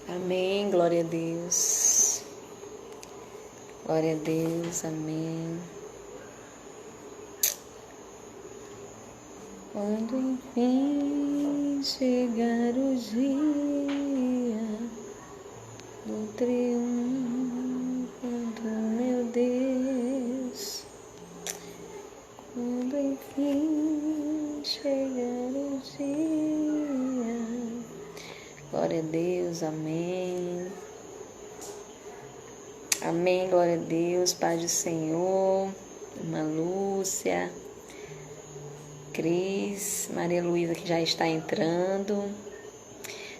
Amém, glória a Deus. Glória a Deus, amém. Quando enfim chegar o dia do triunfo do meu Deus, quando enfim chegar o dia, glória a Deus, amém. Amém, glória a Deus, Pai do Senhor, irmã Lúcia, Cris, Maria Luísa que já está entrando.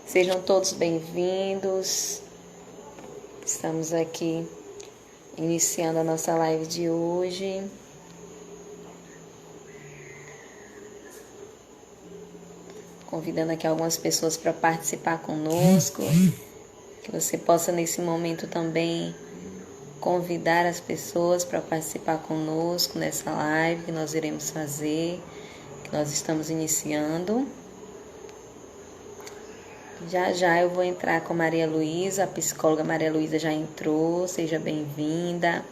Sejam todos bem-vindos. Estamos aqui iniciando a nossa live de hoje. Convidando aqui algumas pessoas para participar conosco. Que você possa nesse momento também convidar as pessoas para participar conosco nessa live que nós iremos fazer, que nós estamos iniciando. Já eu vou entrar com Maria Luísa, a psicóloga Maria Luísa já entrou, seja bem-vinda.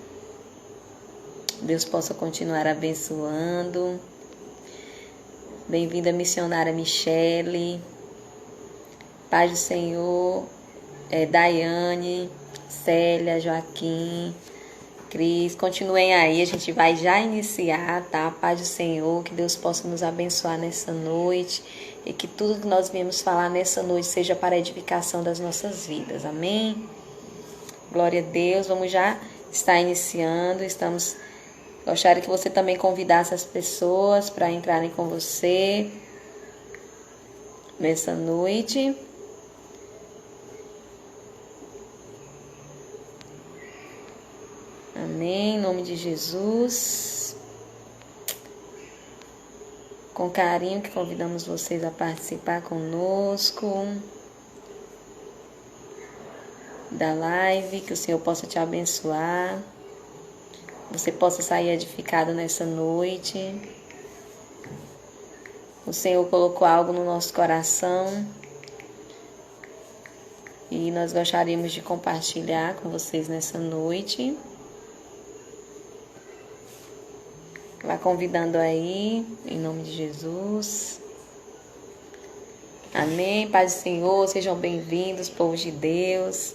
Deus possa continuar abençoando. Bem-vinda, missionária Michele. Paz do Senhor, Daiane, Célia, Joaquim, Cris, continuem aí, a gente vai já iniciar, tá? Paz do Senhor, que Deus possa nos abençoar nessa noite e que tudo que nós viemos falar nessa noite seja para a edificação das nossas vidas, amém? Glória a Deus, vamos já estar iniciando, gostaria que você também convidasse as pessoas para entrarem com você nessa noite. Amém, em nome de Jesus. Com carinho que convidamos vocês a participar conosco da live, que o Senhor possa te abençoar, você possa sair edificado nessa noite. O Senhor colocou algo no nosso coração e nós gostaríamos de compartilhar com vocês nessa noite. Vá convidando aí, em nome de Jesus. Amém, Paz do Senhor, sejam bem-vindos, povo de Deus.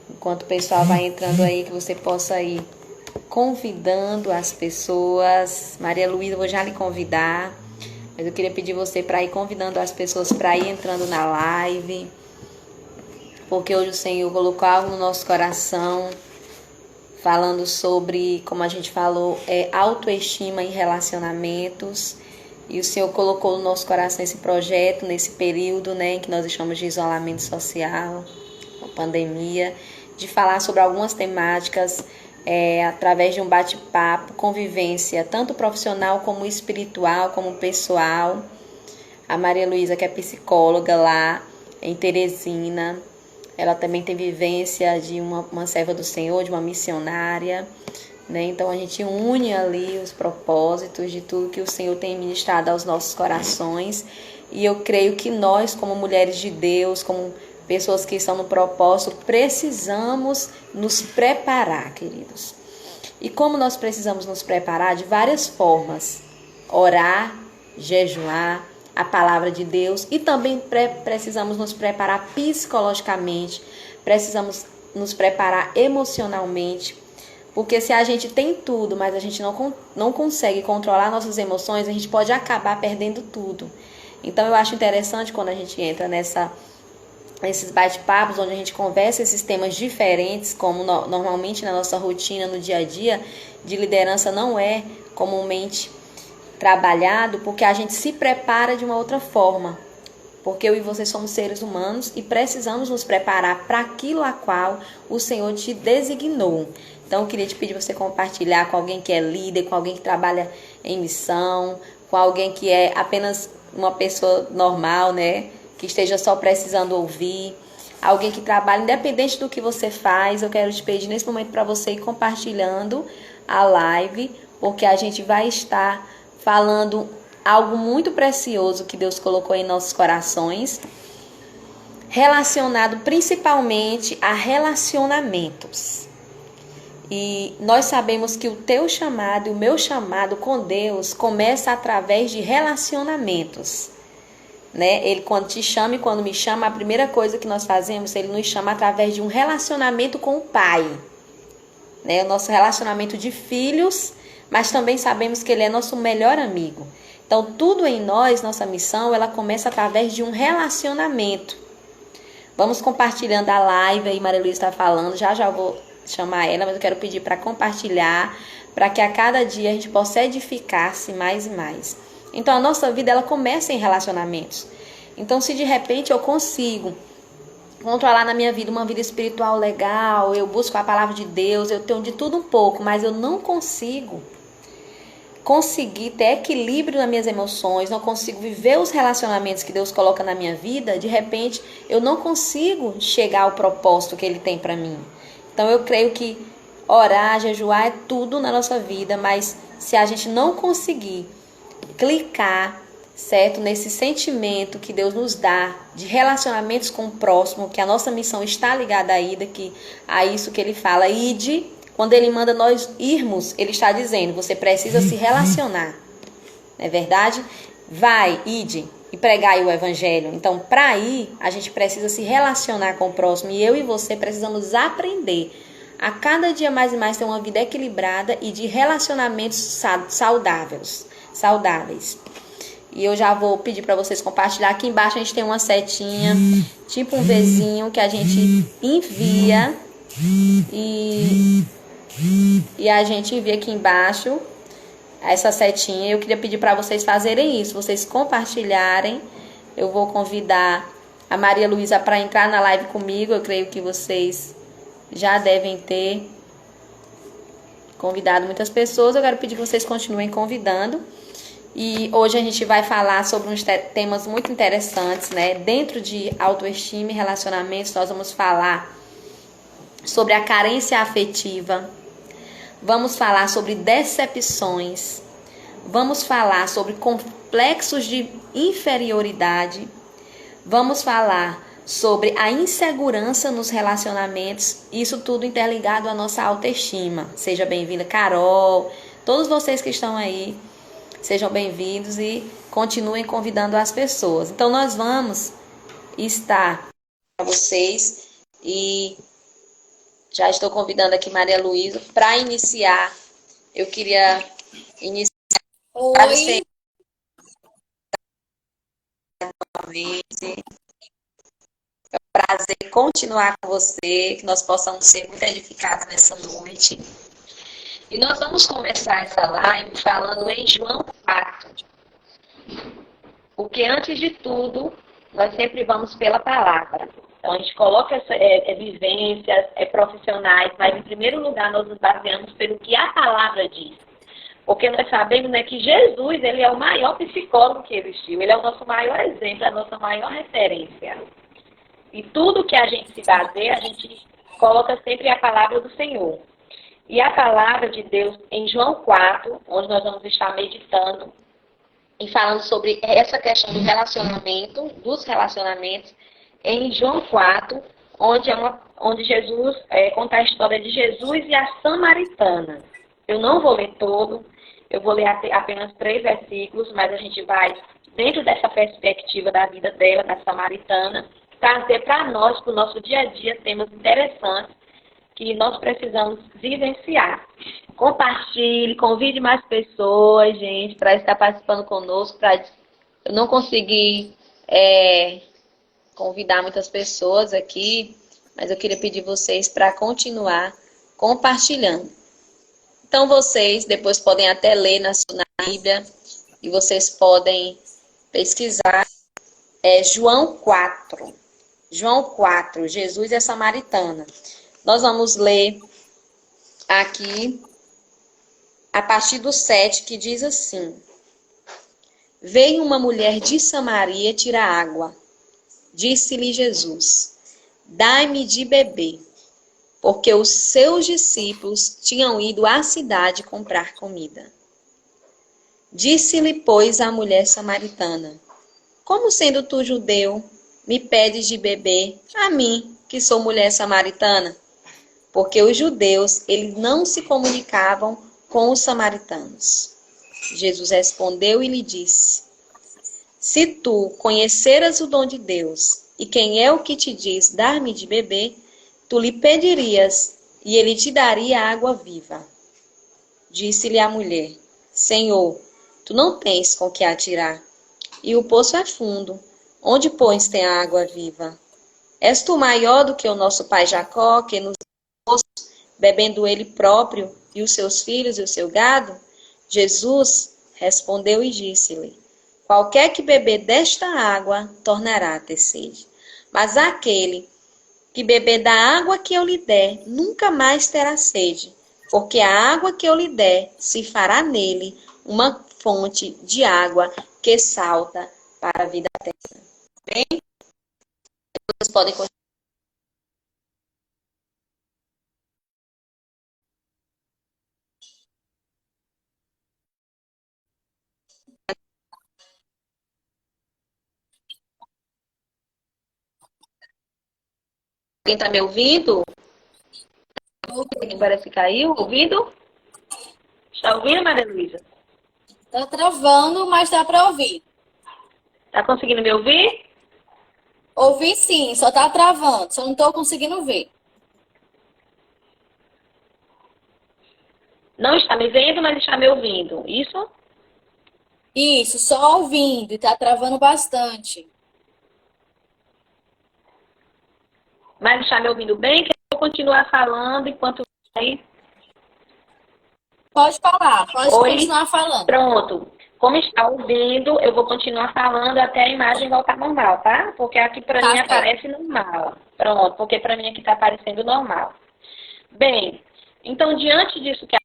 Enquanto o pessoal vai entrando aí, que você possa ir convidando as pessoas. Maria Luísa, eu vou já lhe convidar, mas eu queria pedir você para ir convidando as pessoas para ir entrando na live, porque hoje o Senhor colocou algo no nosso coração, falando sobre, como a gente falou, autoestima em relacionamentos. E o Senhor colocou no nosso coração esse projeto, nesse período, né, que nós chamamos de isolamento social, a pandemia, de falar sobre algumas temáticas através de um bate-papo, convivência, tanto profissional como espiritual, como pessoal. A Maria Luísa, que é psicóloga lá em Teresina, ela também tem vivência de uma serva do Senhor, de uma missionária, né? Então a gente une ali os propósitos de tudo que o Senhor tem ministrado aos nossos corações. E eu creio que nós, como mulheres de Deus, como pessoas que estão no propósito, precisamos nos preparar, queridos. E como nós precisamos nos preparar? De várias formas. Orar, jejuar, a palavra de Deus, e também precisamos nos preparar psicologicamente, precisamos nos preparar emocionalmente, porque se a gente tem tudo, mas a gente não consegue controlar nossas emoções, a gente pode acabar perdendo tudo. Então eu acho interessante quando a gente entra nesses bate-papos, onde a gente conversa esses temas diferentes, como normalmente na nossa rotina, no dia a dia, de liderança não é comumente trabalhado, porque a gente se prepara de uma outra forma, porque eu e você somos seres humanos e precisamos nos preparar para aquilo a qual o Senhor te designou. Então eu queria te pedir você compartilhar com alguém que é líder, com alguém que trabalha em missão, com alguém que é apenas uma pessoa normal, né, que esteja só precisando ouvir, alguém que trabalha, independente do que você faz. Eu quero te pedir nesse momento para você ir compartilhando a live, porque a gente vai estar falando algo muito precioso que Deus colocou em nossos corações, relacionado principalmente a relacionamentos. E nós sabemos que o teu chamado e o meu chamado com Deus começa através de relacionamentos. Né? Ele, quando te chama e quando me chama, a primeira coisa que nós fazemos, ele nos chama através de um relacionamento com o Pai. Né? O nosso relacionamento de filhos, mas também sabemos que ele é nosso melhor amigo. Então, tudo em nós, nossa missão, ela começa através de um relacionamento. Vamos compartilhando a live aí, Maria Luísa está falando, já vou chamar ela, mas eu quero pedir para compartilhar, para que a cada dia a gente possa edificar-se mais e mais. Então, a nossa vida, ela começa em relacionamentos. Então, se de repente eu consigo controlar na minha vida uma vida espiritual legal, eu busco a palavra de Deus, eu tenho de tudo um pouco, mas eu não conseguir ter equilíbrio nas minhas emoções, não consigo viver os relacionamentos que Deus coloca na minha vida, de repente eu não consigo chegar ao propósito que Ele tem para mim. Então eu creio que orar, jejuar é tudo na nossa vida, mas se a gente não conseguir clicar, certo, nesse sentimento que Deus nos dá de relacionamentos com o próximo, que a nossa missão está ligada a isso que Ele fala, ide. Quando Ele manda nós irmos, Ele está dizendo, você precisa se relacionar. Não é verdade? Vai, ide e pregai o evangelho. Então, para ir, a gente precisa se relacionar com o próximo. E eu e você precisamos aprender a cada dia mais e mais ter uma vida equilibrada e de relacionamentos saudáveis. E eu já vou pedir para vocês compartilhar. Aqui embaixo a gente tem uma setinha, tipo um Vzinho, que a gente envia e a gente envia aqui embaixo essa setinha. Eu queria pedir para vocês fazerem isso, vocês compartilharem. Eu vou convidar a Maria Luísa para entrar na live comigo. Eu creio que vocês já devem ter convidado muitas pessoas. Eu quero pedir que vocês continuem convidando. E hoje a gente vai falar sobre uns temas muito interessantes, né? Dentro de autoestima e relacionamentos, nós vamos falar sobre a carência afetiva. Vamos falar sobre decepções. Vamos falar sobre complexos de inferioridade. Vamos falar sobre a insegurança nos relacionamentos. Isso tudo interligado à nossa autoestima. Seja bem-vinda, Carol. Todos vocês que estão aí, sejam bem-vindos e continuem convidando as pessoas. Então, nós vamos estar para vocês e já estou convidando aqui Maria Luísa para iniciar. Eu queria iniciar para você uma vez. É um prazer continuar com você, que nós possamos ser muito edificados nessa noite. E nós vamos começar essa live falando em João 4. Porque antes de tudo, nós sempre vamos pela palavra. Então a gente coloca vivências, profissionais, mas em primeiro lugar nós nos baseamos pelo que a palavra diz. Porque nós sabemos, né, que Jesus, ele é o maior psicólogo que existiu. Ele é o nosso maior exemplo, a nossa maior referência. E tudo que a gente se baseia, a gente coloca sempre a palavra do Senhor. E a palavra de Deus em João 4, onde nós vamos estar meditando e falando sobre essa questão do relacionamento, dos relacionamentos, em João 4, onde Jesus conta a história de Jesus e a samaritana. Eu não vou ler todo, eu vou ler apenas 3 versículos, mas a gente vai, dentro dessa perspectiva da vida dela, da samaritana, trazer para nós, para o nosso dia a dia, temas interessantes que nós precisamos vivenciar. Compartilhe, convide mais pessoas, gente, para estar participando conosco. Eu não consegui convidar muitas pessoas aqui, mas eu queria pedir vocês para continuar compartilhando. Então, vocês depois podem até ler na Bíblia e vocês podem pesquisar. João 4. João 4, Jesus e a samaritana. Nós vamos ler aqui a partir do 7, que diz assim: Veio uma mulher de Samaria tirar água. Disse-lhe Jesus: Dai-me de beber, porque os seus discípulos tinham ido à cidade comprar comida. Disse-lhe, pois, a mulher samaritana: Como sendo tu judeu, me pedes de beber, a mim, que sou mulher samaritana? Porque os judeus, eles não se comunicavam com os samaritanos. Jesus respondeu e lhe disse: Se tu conheceras o dom de Deus, e quem é o que te diz dar-me de beber, tu lhe pedirias, e ele te daria água viva. Disse-lhe a mulher: Senhor, tu não tens com que atirar, e o poço é fundo. Onde, pois, tem a água viva? És tu maior do que o nosso pai Jacó, que nos deu, bebendo ele próprio, e os seus filhos e o seu gado? Jesus respondeu e disse-lhe: Qualquer que beber desta água tornará a ter sede. Mas aquele que beber da água que eu lhe der, nunca mais terá sede, porque a água que eu lhe der se fará nele uma fonte de água que salta para a vida eterna. Bem, vocês podem continuar. Quem está me ouvindo? Parece que caiu. Ouvindo? Está ouvindo, Maria Luísa? Tá travando, mas dá para ouvir. Está conseguindo me ouvir? Ouvir sim, só tá travando, só não tô conseguindo ver. Não está me vendo, mas está me ouvindo. Isso? Isso, só ouvindo e tá travando bastante. Mas está me ouvindo bem? Que eu vou continuar falando enquanto vai. Pode falar, pode Oi? continuar falando. Pronto. Como está ouvindo, eu vou continuar falando até a imagem voltar normal, tá? Porque aqui para Tá mim certo. aparece normal. Pronto, porque para mim aqui está aparecendo normal. Bem, então diante disso que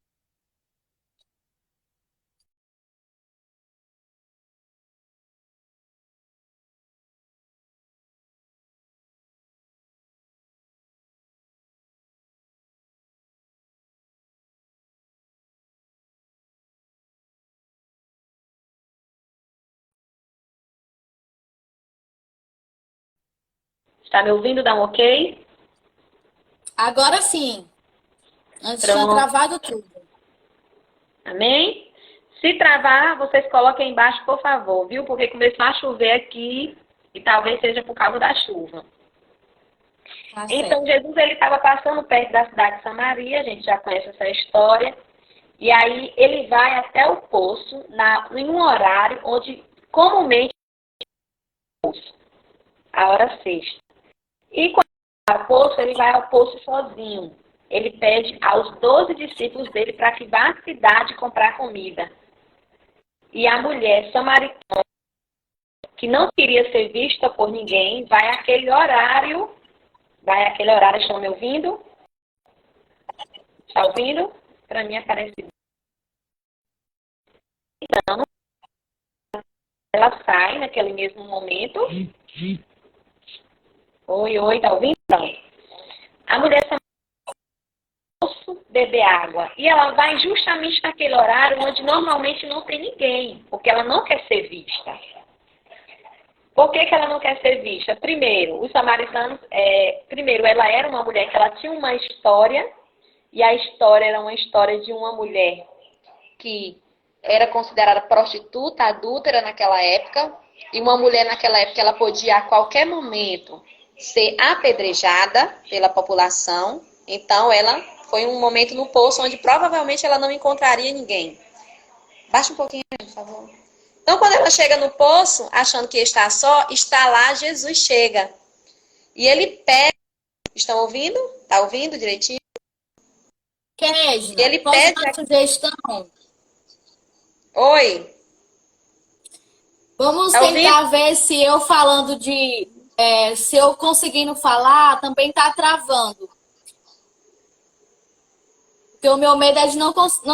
está me ouvindo, dá um ok? Agora sim. Antes tinha Pronto. travado tudo. Amém? Se travar, vocês coloquem aí embaixo, por favor, viu? Porque começou a chover aqui e talvez seja por causa da chuva. Tá Então, certo. Jesus ele estava passando perto da cidade de Samaria, a gente já conhece essa história. E aí ele vai até o poço em um horário onde comumente é o poço, a hora sexta. E quando ele vai ao poço, ele vai ao poço sozinho. Ele pede aos 12 discípulos dele para que vá à cidade comprar comida. E a mulher samaritana, que não queria ser vista por ninguém, vai àquele horário. Estão me ouvindo? Está ouvindo? Para mim aparece. Então, ela sai naquele mesmo momento. Oi, oi, tá ouvindo? Não. A mulher posso beber água. E ela vai justamente naquele horário onde normalmente não tem ninguém, porque ela não quer ser vista. Por que ela não quer ser vista? Primeiro, os samaritanos, primeiro, ela era uma mulher que ela tinha uma história, e a história era uma história de uma mulher que era considerada prostituta, adúltera naquela época, e uma mulher naquela época ela podia a qualquer momento ser apedrejada pela população. Então ela foi um momento no poço onde provavelmente ela não encontraria ninguém. Baixa um pouquinho, por favor. Então quando ela chega no poço, achando que está só, está lá, Jesus chega. E ele pede. Estão ouvindo? Tá ouvindo direitinho? E Kézia, ele posso pede. dar uma sugestão? Oi, Vamos tá ouvindo? tentar ver se eu falando se eu conseguindo falar, também tá travando. Porque o meu medo é de não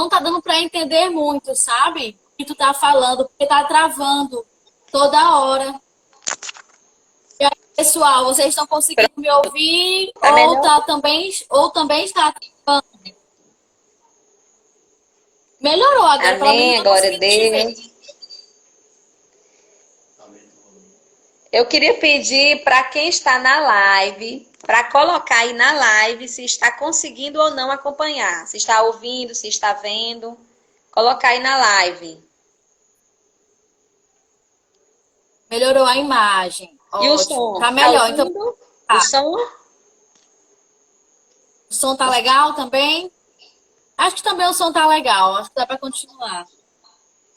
tá dando para entender muito, sabe? O que tu tá falando, porque tá travando toda hora. E aí, pessoal, vocês estão conseguindo me ouvir Tá melhor? ou também está travando? Melhorou agora, pelo menos Amém, eu tô glória a conseguindo te ver. Deus. Eu queria pedir para quem está na live, para colocar aí na live se está conseguindo ou não acompanhar. Se está ouvindo, se está vendo. Colocar aí na live. Melhorou a imagem. E o Ótimo. som? Tá Está melhor. Então, ouvindo? O tá. som? O som tá legal também? Acho que também o som tá legal. Acho que dá para continuar.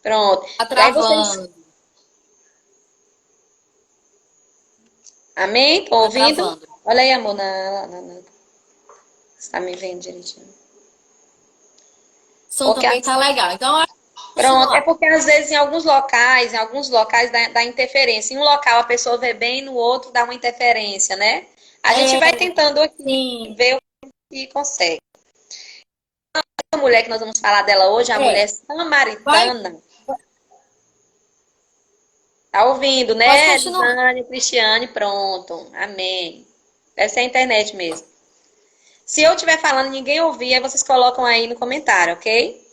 Pronto. Tá E aí vocês... travando. Amém? Estão Tá ouvindo? travando. Olha aí, amor. Você está me vendo direitinho? O som Porque também tá legal. Então, acho que Pronto, é continuar. porque às vezes em alguns locais dá interferência. Em um local a pessoa vê bem, no outro dá uma interferência, né? A gente É, vai tentando aqui sim. ver o que consegue. A mulher que nós vamos falar dela hoje, a É. mulher Vai, samaritana, tá ouvindo, pode né? continuar. Lisane, Cristiane, pronto. Amém. Deve ser a internet mesmo. Se eu estiver falando e ninguém ouvir, aí vocês colocam aí no comentário, ok?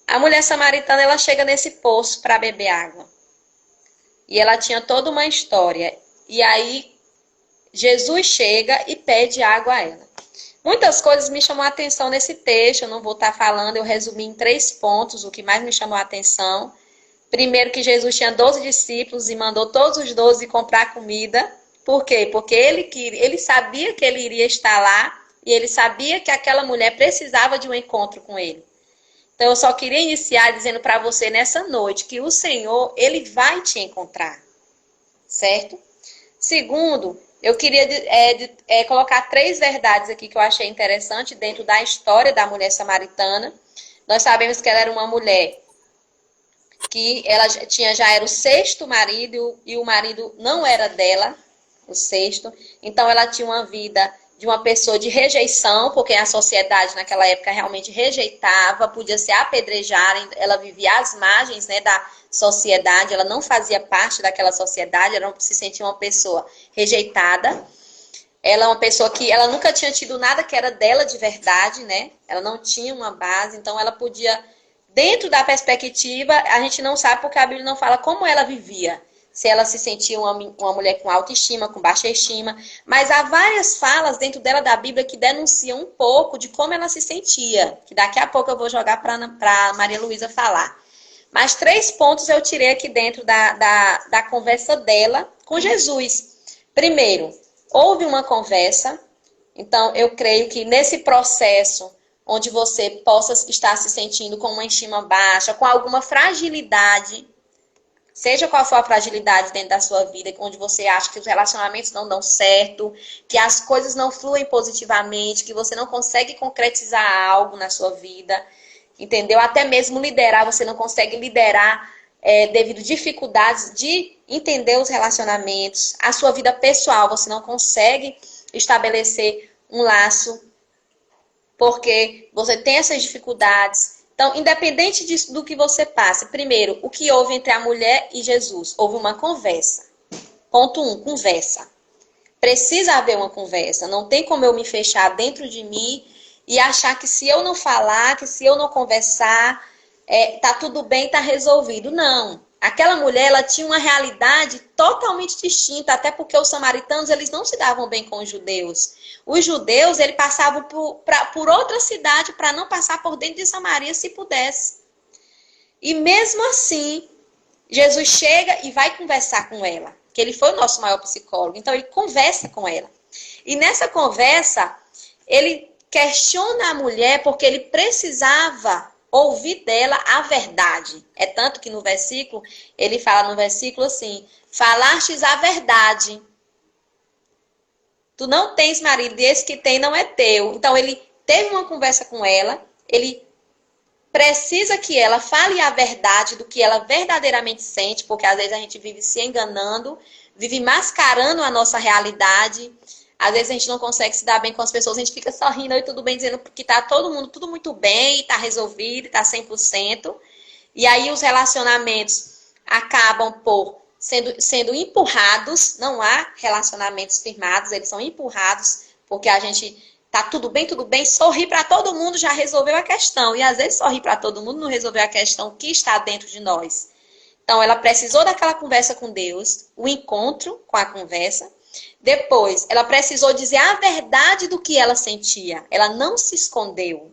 A mulher samaritana, ela chega nesse poço para beber água. E ela tinha toda uma história. E aí Jesus chega e pede água a ela. Muitas coisas me chamam a atenção nesse texto, eu não vou estar falando, eu resumi em 3 pontos o que mais me chamou a atenção. Primeiro, que Jesus tinha 12 discípulos e mandou todos os 12 comprar comida. Por quê? Porque ele sabia que ele iria estar lá e ele sabia que aquela mulher precisava de um encontro com ele. Então, eu só queria iniciar dizendo para você nessa noite que o Senhor, ele vai te encontrar, certo? Segundo, eu queria colocar 3 verdades aqui que eu achei interessante dentro da história da mulher samaritana. Nós sabemos que ela era uma mulher que ela já era o 6º marido e o marido não era dela, o 6º. Então, ela tinha uma vida de uma pessoa de rejeição, porque a sociedade naquela época realmente rejeitava, podia ser apedrejada, ela vivia às margens, né, da sociedade, ela não fazia parte daquela sociedade, ela se sentia uma pessoa rejeitada. Ela é uma pessoa que ela nunca tinha tido nada que era dela de verdade, né? Ela não tinha uma base, então ela podia, dentro da perspectiva, a gente não sabe porque a Bíblia não fala como ela vivia. Se ela se sentia uma mulher com autoestima, com baixa estima. Mas há várias falas dentro dela da Bíblia que denunciam um pouco de como ela se sentia. Que daqui a pouco eu vou jogar para Maria Luísa falar. Mas 3 pontos eu tirei aqui dentro da conversa dela com Jesus. Primeiro, houve uma conversa. Então, eu creio que nesse processo onde você possa estar se sentindo com uma estima baixa, com alguma fragilidade, seja qual for a fragilidade dentro da sua vida, onde você acha que os relacionamentos não dão certo, que as coisas não fluem positivamente, que você não consegue concretizar algo na sua vida, entendeu? Até mesmo liderar, você não consegue liderar devido a dificuldades de entender os relacionamentos. A sua vida pessoal, você não consegue estabelecer um laço porque você tem essas dificuldades. Então, independente do que você passe, primeiro, o que houve entre a mulher e Jesus? Houve uma conversa. Ponto 1, conversa. Precisa haver uma conversa. Não tem como eu me fechar dentro de mim e achar que se eu não falar, que se eu não conversar, tá tudo bem, tá resolvido. Não. Aquela mulher, ela tinha uma realidade totalmente distinta, até porque os samaritanos, eles não se davam bem com os judeus. Os judeus, eles passavam por outra cidade para não passar por dentro de Samaria se pudesse. E mesmo assim, Jesus chega e vai conversar com ela, que ele foi o nosso maior psicólogo. Então, ele conversa com ela. E nessa conversa, ele questiona a mulher porque ele precisava ouvir dela a verdade. É tanto que no versículo, ele fala no versículo assim, falastes a verdade. Tu não tens marido, e esse que tem não é teu. Então, ele teve uma conversa com ela, ele precisa que ela fale a verdade do que ela verdadeiramente sente, porque às vezes a gente vive se enganando, vive mascarando a nossa realidade. Às vezes a gente não consegue se dar bem com as pessoas, a gente fica sorrindo e tudo bem, dizendo que tá todo mundo tudo muito bem, tá resolvido, tá 100%. E aí os relacionamentos acabam por sendo empurrados, não há relacionamentos firmados, eles são empurrados, porque a gente tá tudo bem, sorrir para todo mundo já resolveu a questão. E às vezes sorrir para todo mundo não resolveu a questão que está dentro de nós. Então, ela precisou daquela conversa com Deus, o encontro com a conversa. Depois, ela precisou dizer a verdade do que ela sentia. Ela não se escondeu.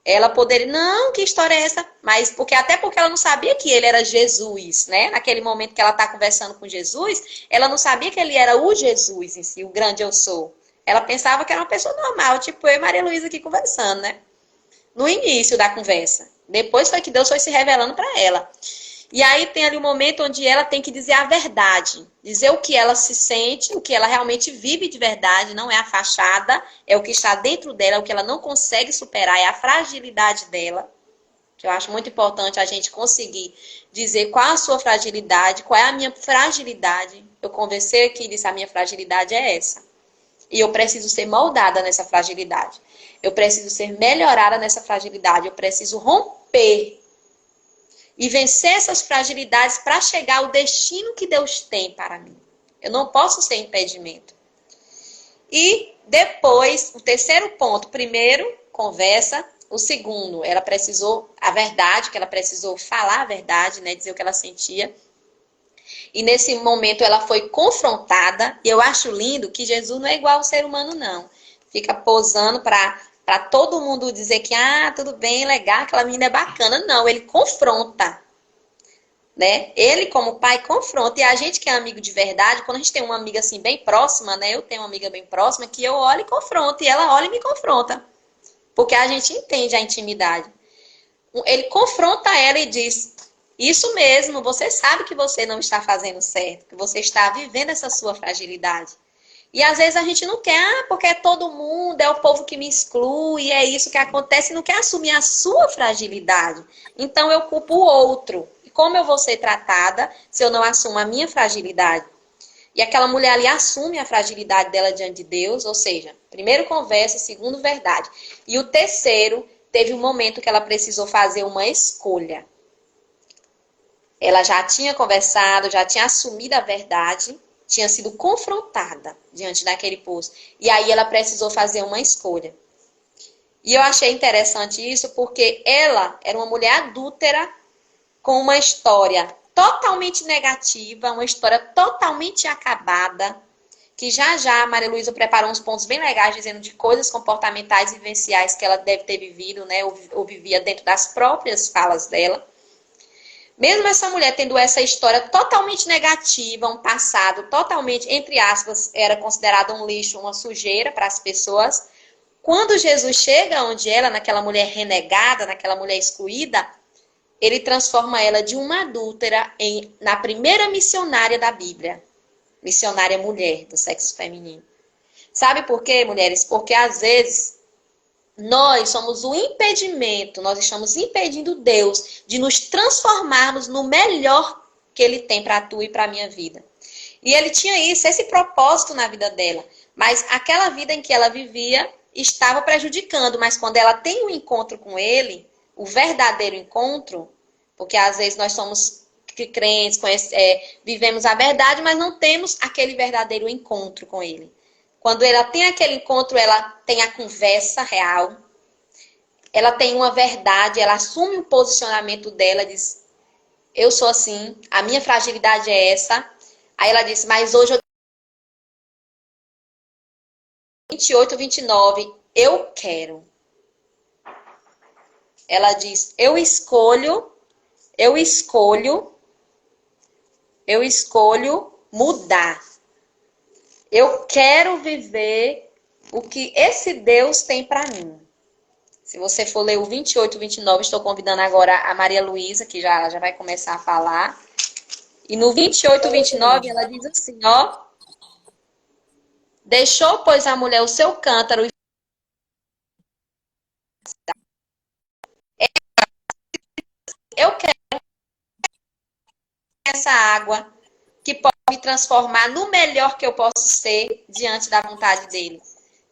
Ela poderia, não, que história é essa? Mas até porque ela não sabia que ele era Jesus, né? Naquele momento que ela está conversando com Jesus, ela não sabia que ele era o Jesus em si, o grande eu sou. Ela pensava que era uma pessoa normal, tipo eu e Maria Luísa aqui conversando, né? No início da conversa. Depois foi que Deus foi se revelando para ela. E aí tem ali um momento onde ela tem que dizer a verdade. Dizer o que ela se sente, o que ela realmente vive de verdade. Não é a fachada, é o que está dentro dela, o que ela não consegue superar, é a fragilidade dela. Que eu acho muito importante a gente conseguir dizer qual a sua fragilidade, qual é a minha fragilidade. Eu conversei aqui e disse a minha fragilidade é essa. E eu preciso ser moldada nessa fragilidade. Eu preciso ser melhorada nessa fragilidade. Eu preciso romper e vencer essas fragilidades para chegar ao destino que Deus tem para mim. Eu não posso ser impedimento. E depois, o terceiro ponto. Primeiro, conversa. O segundo, ela precisou a verdade, que ela precisou falar a verdade, né, dizer o que ela sentia. E nesse momento ela foi confrontada. E eu acho lindo que Jesus não é igual ao ser humano, não. Fica posando para todo mundo dizer que, tudo bem, legal, aquela menina é bacana. Não, ele confronta. Né? Ele, como pai, confronta. E a gente que é amigo de verdade, quando a gente tem uma amiga assim bem próxima, né? Eu tenho uma amiga bem próxima que eu olho e confronto. E ela olha e me confronta. Porque a gente entende a intimidade. Ele confronta ela e diz: isso mesmo, você sabe que você não está fazendo certo, que você está vivendo essa sua fragilidade. E às vezes a gente não quer, porque é todo mundo, é o povo que me exclui, é isso que acontece, e não quer assumir a sua fragilidade. Então eu culpo o outro. E como eu vou ser tratada se eu não assumo a minha fragilidade? E aquela mulher ali assume a fragilidade dela diante de Deus, ou seja, primeiro conversa, segundo verdade. E o terceiro, teve um momento que ela precisou fazer uma escolha. Ela já tinha conversado, já tinha assumido a verdade, tinha sido confrontada diante daquele poço. E aí ela precisou fazer uma escolha. E eu achei interessante isso porque ela era uma mulher adúltera com uma história totalmente negativa, uma história totalmente acabada, que já a Maria Luísa preparou uns pontos bem legais, dizendo de coisas comportamentais e vivenciais que ela deve ter vivido, né, ou vivia dentro das próprias falas dela. Mesmo essa mulher tendo essa história totalmente negativa, um passado totalmente, entre aspas, era considerado um lixo, uma sujeira para as pessoas, quando Jesus chega onde ela, naquela mulher renegada, naquela mulher excluída, ele transforma ela de uma adúltera na primeira missionária da Bíblia. Missionária mulher, do sexo feminino. Sabe por quê, mulheres? Porque às vezes nós somos o impedimento, nós estamos impedindo Deus de nos transformarmos no melhor que Ele tem para tu e para a minha vida. E Ele tinha isso, esse propósito na vida dela. Mas aquela vida em que ela vivia estava prejudicando. Mas quando ela tem um encontro com Ele, o verdadeiro encontro, porque às vezes nós somos crentes, vivemos a verdade, mas não temos aquele verdadeiro encontro com Ele. Quando ela tem aquele encontro, ela tem a conversa real, ela tem uma verdade, ela assume o posicionamento dela, diz: eu sou assim, a minha fragilidade é essa. Aí ela disse: mas hoje eu 28, 29, eu quero. Ela diz: eu escolho mudar. Eu quero viver o que esse Deus tem para mim. Se você for ler o 28, 29, estou convidando agora a Maria Luísa, que já vai começar a falar. E no 28, 29, ela diz assim, ó: deixou, pois, a mulher o seu cântaro e eu quero essa água que pode me transformar no melhor que eu posso ser diante da vontade dele.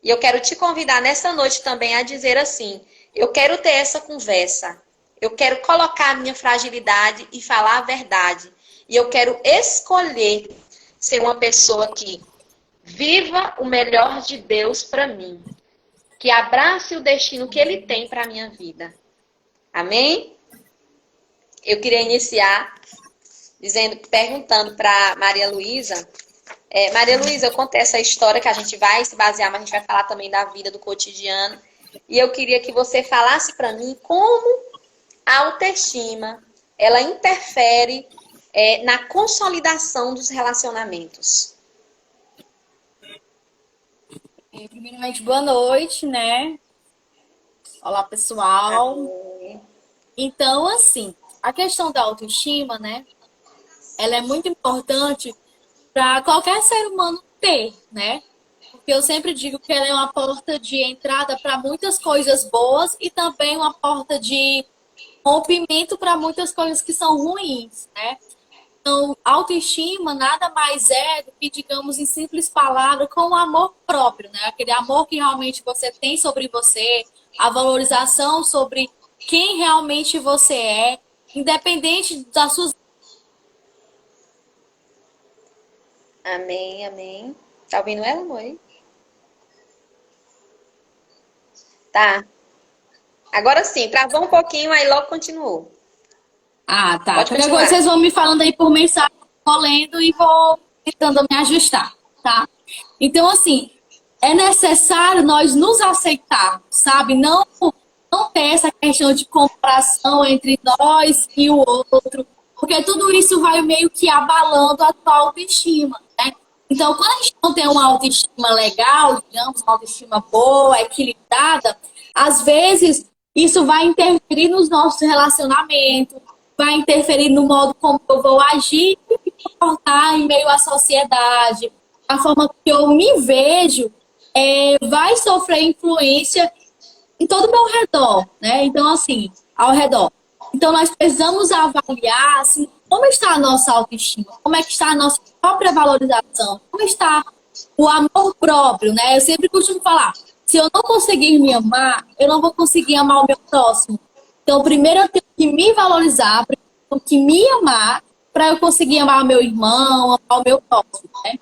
E eu quero te convidar nessa noite também a dizer assim: eu quero ter essa conversa. Eu quero colocar a minha fragilidade e falar a verdade. E eu quero escolher ser uma pessoa que viva o melhor de Deus para mim. Que abrace o destino que Ele tem para a minha vida. Amém? Eu queria iniciar perguntando para Maria Luísa. Maria Luísa, eu contei essa história que a gente vai se basear, mas a gente vai falar também da vida, do cotidiano. E eu queria que você falasse para mim como a autoestima, ela interfere na consolidação dos relacionamentos. Primeiramente, boa noite, né? Olá, pessoal. Então, assim, a questão da autoestima, né? Ela é muito importante para qualquer ser humano ter, né? Porque eu sempre digo que ela é uma porta de entrada para muitas coisas boas e também uma porta de rompimento para muitas coisas que são ruins, né? Então, autoestima nada mais é do que, digamos, em simples palavras, com o amor próprio, né? Aquele amor que realmente você tem sobre você, a valorização sobre quem realmente você é, independente das suas... Amém, amém. Tá ouvindo ela, amor? Tá. Agora sim, travou um pouquinho, aí logo continuou. Ah, tá. Pode Qualquer coisa continuar. vocês vão me falando aí por mensagem, vou lendo e vou tentando me ajustar, tá? Então, assim, é necessário nós nos aceitar, sabe? Não ter essa questão de comparação entre nós e o outro, porque tudo isso vai meio que abalando a tua autoestima, né? Então, quando a gente não tem uma autoestima legal, digamos, uma autoestima boa, equilibrada, às vezes isso vai interferir nos nossos relacionamentos, vai interferir no modo como eu vou agir e me comportar em meio à sociedade. A forma que eu me vejo vai sofrer influência em todo o meu redor, né? Então, assim, ao redor. Então, nós precisamos avaliar assim, como está a nossa autoestima, como é que está a nossa própria valorização, como está o amor próprio, né? Eu sempre costumo falar, se eu não conseguir me amar, eu não vou conseguir amar o meu próximo. Então, primeiro eu tenho que me valorizar, primeiro eu tenho que me amar, para eu conseguir amar o meu irmão, amar o meu próximo, né?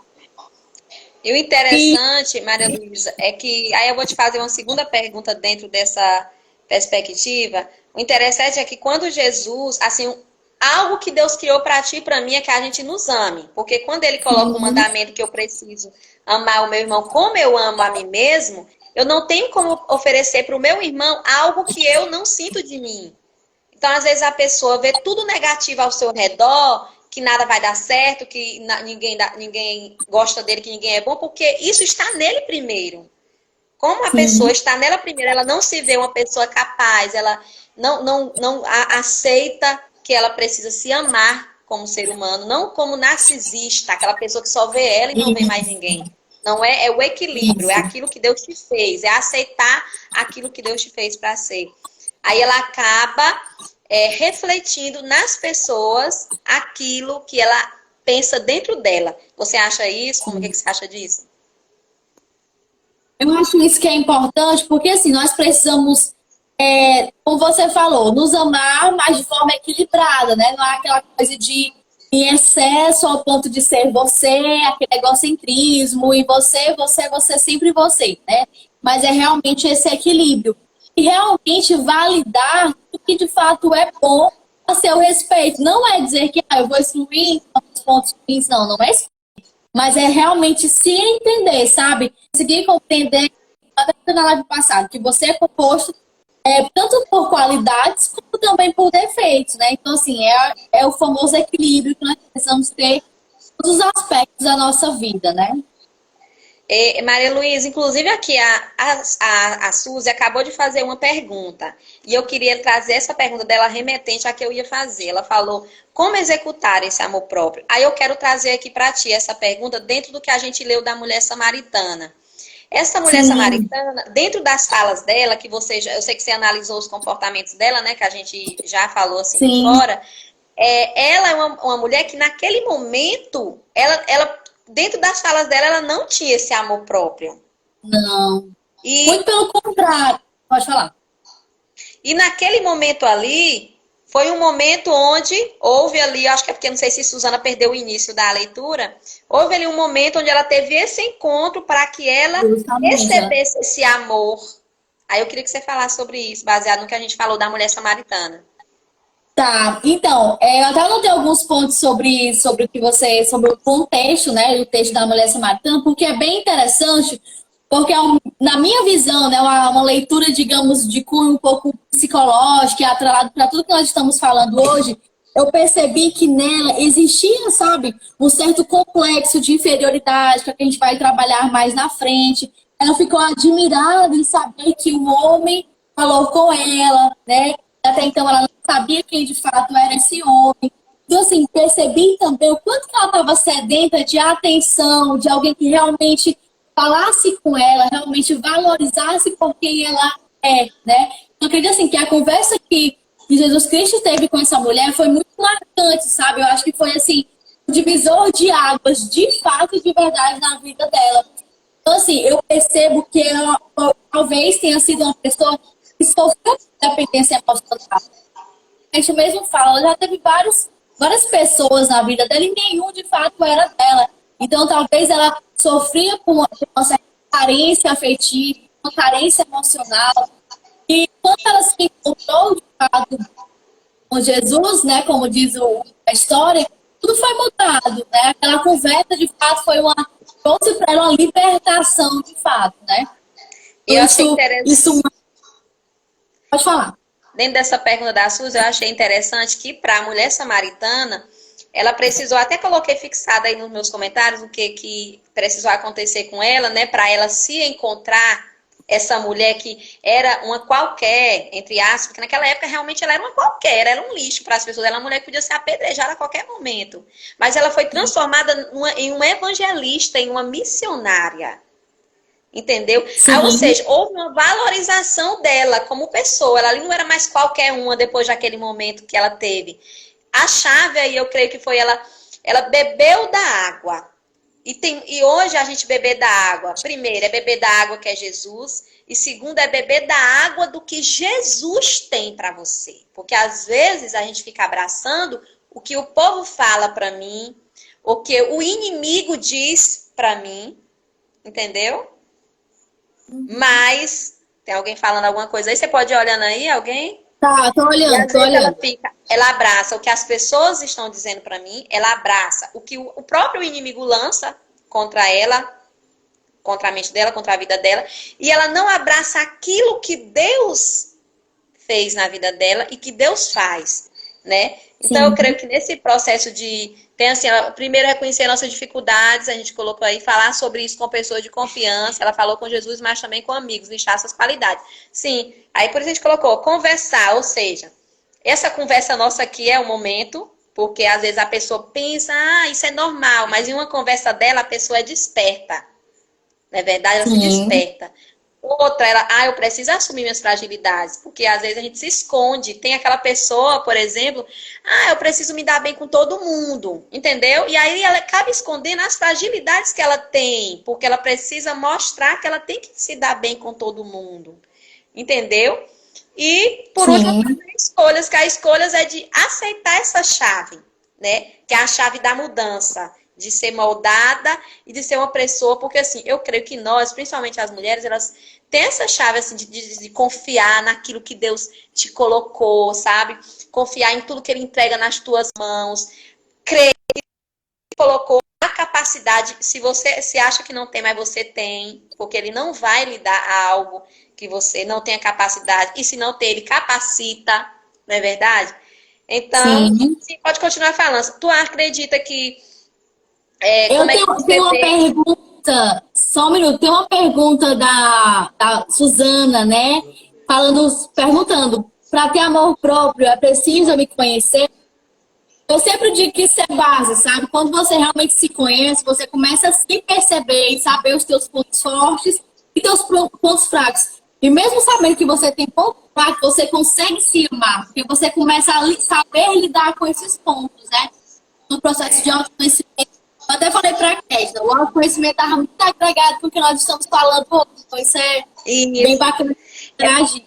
E o E interessante, Maria Luísa, é que aí eu vou te fazer uma segunda pergunta dentro dessa perspectiva. O interessante é que quando Jesus, assim, algo que Deus criou para ti e para mim é que a gente nos ame. Porque quando ele coloca o sim, mandamento que eu preciso amar o meu irmão como eu amo a mim mesmo, eu não tenho como oferecer para o meu irmão algo que eu não sinto de mim. Então, às vezes, a pessoa vê tudo negativo ao seu redor, que nada vai dar certo, que ninguém gosta dele, que ninguém é bom, porque isso está nele primeiro. Como a pessoa sim, está nela primeiro, ela não se vê uma pessoa capaz, ela não aceita que ela precisa se amar como ser humano, não como narcisista, aquela pessoa que só vê ela e não vê mais ninguém. Não é, é o equilíbrio, é isso. aquilo que Deus te fez, é aceitar aquilo que Deus te fez para ser. Aí ela acaba refletindo nas pessoas aquilo que ela pensa dentro dela. Você acha isso? Como é que você acha disso? Eu acho isso que é importante, porque assim, nós precisamos, como você falou, nos amar, mas de forma equilibrada, né? Não é aquela coisa de em excesso ao ponto de ser você, aquele egocentrismo, e você, sempre você, né? Mas é realmente esse equilíbrio. E realmente validar o que de fato é bom a seu respeito. Não é dizer que eu vou excluir os pontos ruins, não, não é isso. Mas é realmente se entender, sabe? Conseguir compreender, até na live passada, que você é composto tanto por qualidades como também por defeitos, né? Então, assim, é o famoso equilíbrio que nós precisamos ter em todos os aspectos da nossa vida, né? Maria Luísa, inclusive aqui a Suzy acabou de fazer uma pergunta e eu queria trazer essa pergunta dela remetente à que eu ia fazer. Ela falou como executar esse amor próprio. Aí eu quero trazer aqui para ti essa pergunta dentro do que a gente leu da mulher samaritana. Essa mulher Sim, samaritana, dentro das falas dela, que eu sei que você analisou os comportamentos dela, né, que a gente já falou assim por sim, fora, ela é uma mulher que naquele momento, ela dentro das falas dela, ela não tinha esse amor próprio. não. Muito E, pelo contrário. Pode falar. e naquele momento ali, foi um momento onde houve ali, acho que é porque não sei se Suzana perdeu o início da leitura, houve ali um momento onde ela teve esse encontro para que ela Justamente. recebesse esse amor. Aí eu queria que você falasse sobre isso, baseado no que a gente falou da mulher samaritana. Tá, então, eu até anotei alguns pontos sobre o que você, sobre o contexto, né, o texto da mulher samaritana, porque é bem interessante, porque na minha visão, né, uma leitura, digamos, de cunho um pouco psicológico, atrelado para tudo que nós estamos falando hoje, eu percebi que nela existia, sabe, um certo complexo de inferioridade, que a gente vai trabalhar mais na frente. Ela ficou admirada em saber que o homem falou com ela, né? Até então ela não sabia quem de fato era esse homem. Então, assim, percebi também o quanto que ela estava sedenta de atenção, de alguém que realmente falasse com ela, realmente valorizasse por quem ela é, né? Eu acredito, assim, que a conversa que Jesus Cristo teve com essa mulher foi muito marcante, sabe? Eu acho que foi, assim, um divisor de águas, de fato e de verdade, na vida dela. Então, assim, eu percebo que ela talvez tenha sido uma pessoa que sofreu dependência emocional. A gente mesmo fala, ela já teve várias pessoas na vida dela e nenhum de fato era dela. Então, talvez ela sofria com uma certa carência afetiva, uma carência emocional. E quando ela se encontrou de fato com Jesus, né, como diz a história, tudo foi mudado, né? Aquela conversa de fato trouxe para ela uma libertação de fato, né? E Então, eu achei isso interessante, pode falar. dentro dessa pergunta da Suzy, eu achei interessante que para a mulher samaritana, ela precisou, até coloquei fixado aí nos meus comentários o que precisou acontecer com ela, né, para ela se encontrar essa mulher que era uma qualquer, entre aspas, porque naquela época realmente ela era uma qualquer, era um lixo para as pessoas, ela era uma mulher que podia ser apedrejada a qualquer momento. Mas ela foi transformada em uma evangelista, em uma missionária. Entendeu? Ah, ou Sim, seja, houve uma valorização dela como pessoa. Ela ali não era mais qualquer uma depois daquele momento que ela teve. A chave aí, eu creio que foi ela bebeu da água. E hoje a gente beber da água. Primeiro, é beber da água que é Jesus. E segundo, é beber da água do que Jesus tem para você. Porque às vezes a gente fica abraçando o que o povo fala para mim, o que o inimigo diz para mim, entendeu? Mas tem alguém falando alguma coisa aí, você pode ir olhando aí, alguém? tá, E às tô vezes ela olhando. fica, ela abraça o que as pessoas estão dizendo para mim, ela abraça o que o próprio inimigo lança contra ela, contra a mente dela, contra a vida dela, e ela não abraça aquilo que Deus fez na vida dela e que Deus faz, né? Então eu Sim, creio que nesse processo de tem assim, primeiro reconhecer nossas dificuldades, a gente colocou aí falar sobre isso com pessoas de confiança, ela falou com Jesus, mas também com amigos, listar suas qualidades. Sim, aí por isso a gente colocou conversar, ou seja, essa conversa nossa aqui é o momento, porque às vezes a pessoa pensa, isso é normal, mas em uma conversa dela a pessoa é desperta. Não é verdade? Ela se sim, desperta. Outra, eu preciso assumir minhas fragilidades, porque às vezes a gente se esconde. Tem aquela pessoa, por exemplo, eu preciso me dar bem com todo mundo, entendeu? E aí ela acaba escondendo as fragilidades que ela tem, porque ela precisa mostrar que ela tem que se dar bem com todo mundo, entendeu? E, por último, sim, fazer escolhas, que a escolhas é de aceitar essa chave, né? Que é a chave da mudança, de ser moldada e de ser uma pessoa, porque assim, eu creio que nós, principalmente as mulheres, elas têm essa chave assim, de confiar naquilo que Deus te colocou, sabe? Confiar em tudo que Ele entrega nas tuas mãos, crer que colocou a capacidade, se você se acha que não tem, mas você tem, porque Ele não vai lhe dar algo que você não tenha capacidade, e se não tem, Ele capacita, não é verdade? Então, sim. sim, pode continuar falando. Tu acredita que Eu como é que tenho você uma vê? pergunta, só um minuto, tem uma pergunta da Suzana, né? Perguntando, para ter amor próprio, é preciso me conhecer? Eu sempre digo que isso é base, sabe? Quando você realmente se conhece, você começa a se perceber e saber os teus pontos fortes e teus pontos fracos. E mesmo sabendo que você tem pontos fracos, você consegue se amar, porque você começa a saber lidar com esses pontos, né? No processo de autoconhecimento. Eu até falei para a Kézia, o autoconhecimento estava muito agregado com o que nós estamos falando hoje. Então, isso é bem Isso. bacana de É, interagir.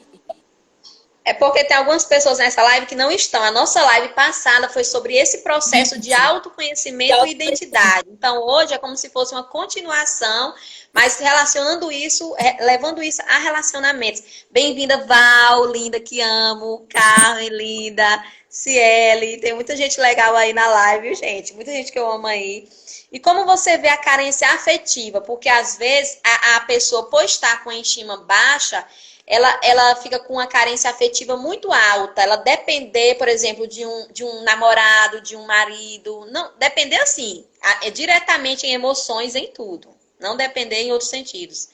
é porque tem algumas pessoas nessa live que não estão. A nossa live passada foi sobre esse processo de De autoconhecimento e autoconhecimento. identidade. Então, hoje é como se fosse uma continuação, mas relacionando isso, levando isso a relacionamentos. Bem-vinda, Val, linda, que amo. Carmen, linda. Ciele, tem muita gente legal aí na live, viu, gente? Muita gente que eu amo aí. E como você vê a carência afetiva? Porque às vezes a pessoa, por estar com a estima baixa, ela fica com uma carência afetiva muito alta. Ela depender, por exemplo, de um namorado, de um marido. Não, depender assim, é diretamente em emoções, em tudo. Não depender em outros sentidos.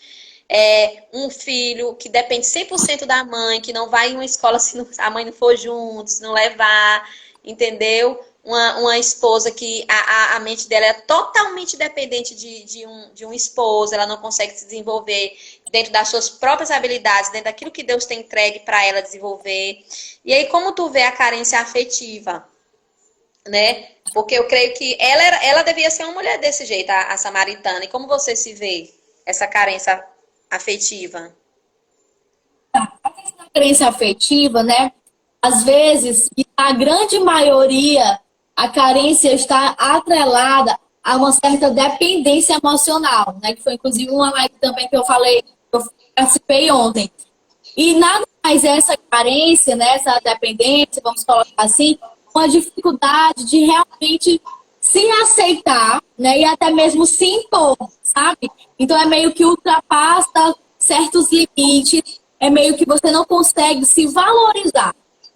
Um filho que depende 100% da mãe, que não vai em uma escola se a mãe não for junto, se não levar, entendeu? Uma esposa que a mente dela é totalmente dependente de um esposo, ela não consegue se desenvolver dentro das suas próprias habilidades, dentro daquilo que Deus tem entregue para ela desenvolver. E aí, como tu vê a carência afetiva, né? Porque eu creio que ela devia ser uma mulher desse jeito, a samaritana. E como você se vê essa carência afetiva? A crença afetiva, né? Às vezes, e a grande maioria, a carência está atrelada a uma certa dependência emocional, né? Que foi inclusive uma live também que eu falei, eu participei ontem. E nada mais é essa carência, né? Essa dependência, vamos colocar assim, uma dificuldade de realmente se aceitar, né? E até mesmo se impor, sabe? Então é meio que ultrapassa certos limites, é meio que você não consegue se valorizar,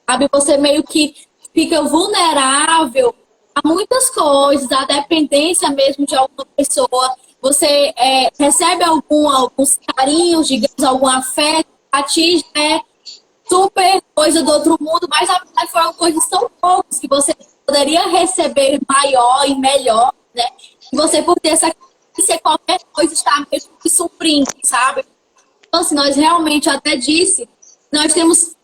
sabe? Você meio que fica vulnerável a muitas coisas, a dependência mesmo de alguma pessoa. Você recebe alguns carinhos, digamos, algum afeto, a ti já é super coisa do outro mundo, mas na verdade foram coisas tão poucas que você poderia receber maior e melhor, né? E você, por ter essa carência, qualquer coisa está mesmo que suprindo, sabe? Então, assim, nós realmente, eu até disse, nós temos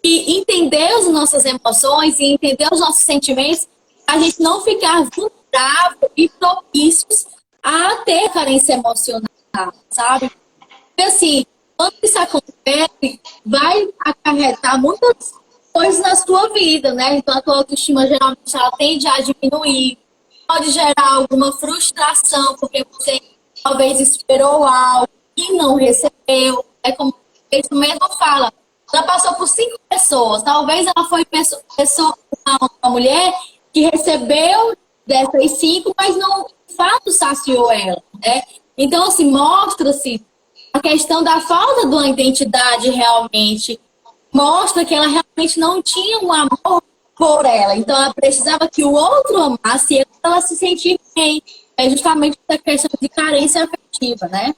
que entender as nossas emoções e entender os nossos sentimentos, a gente não ficar vulnerável e propícios a ter carência emocional, sabe? Porque, assim, quando isso acontece, vai acarretar muitas coisas na sua vida, né? Então, a tua autoestima geralmente ela tende a diminuir, pode gerar alguma frustração, porque você talvez esperou algo e não recebeu. É como isso mesmo fala. Ela passou por 5 pessoas. Talvez ela foi uma mulher que recebeu dessas 5, mas não de fato saciou ela, né? Então, assim, mostra-se a questão da falta de uma identidade realmente. Mostra que ela realmente não tinha um amor por ela. Então, ela precisava que o outro amasse e ela se sentir bem. É justamente essa questão de carência afetiva, né?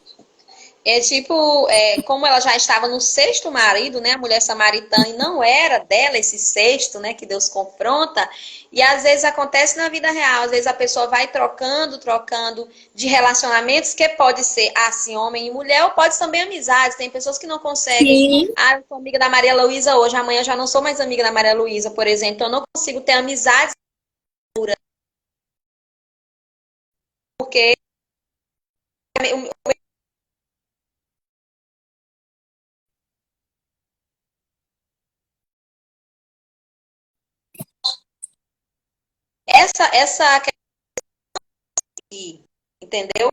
É tipo, como ela já estava no sexto marido, né? A mulher samaritana, e não era dela esse sexto, né? Que Deus confronta. E às vezes acontece na vida real, às vezes a pessoa vai trocando de relacionamentos, que pode ser assim, homem e mulher, ou pode ser também amizades. Tem pessoas que não conseguem. Sim. Ah, eu sou amiga da Maria Luísa hoje, amanhã eu já não sou mais amiga da Maria Luísa, por exemplo. Então eu não consigo ter amizades porque essa entendeu?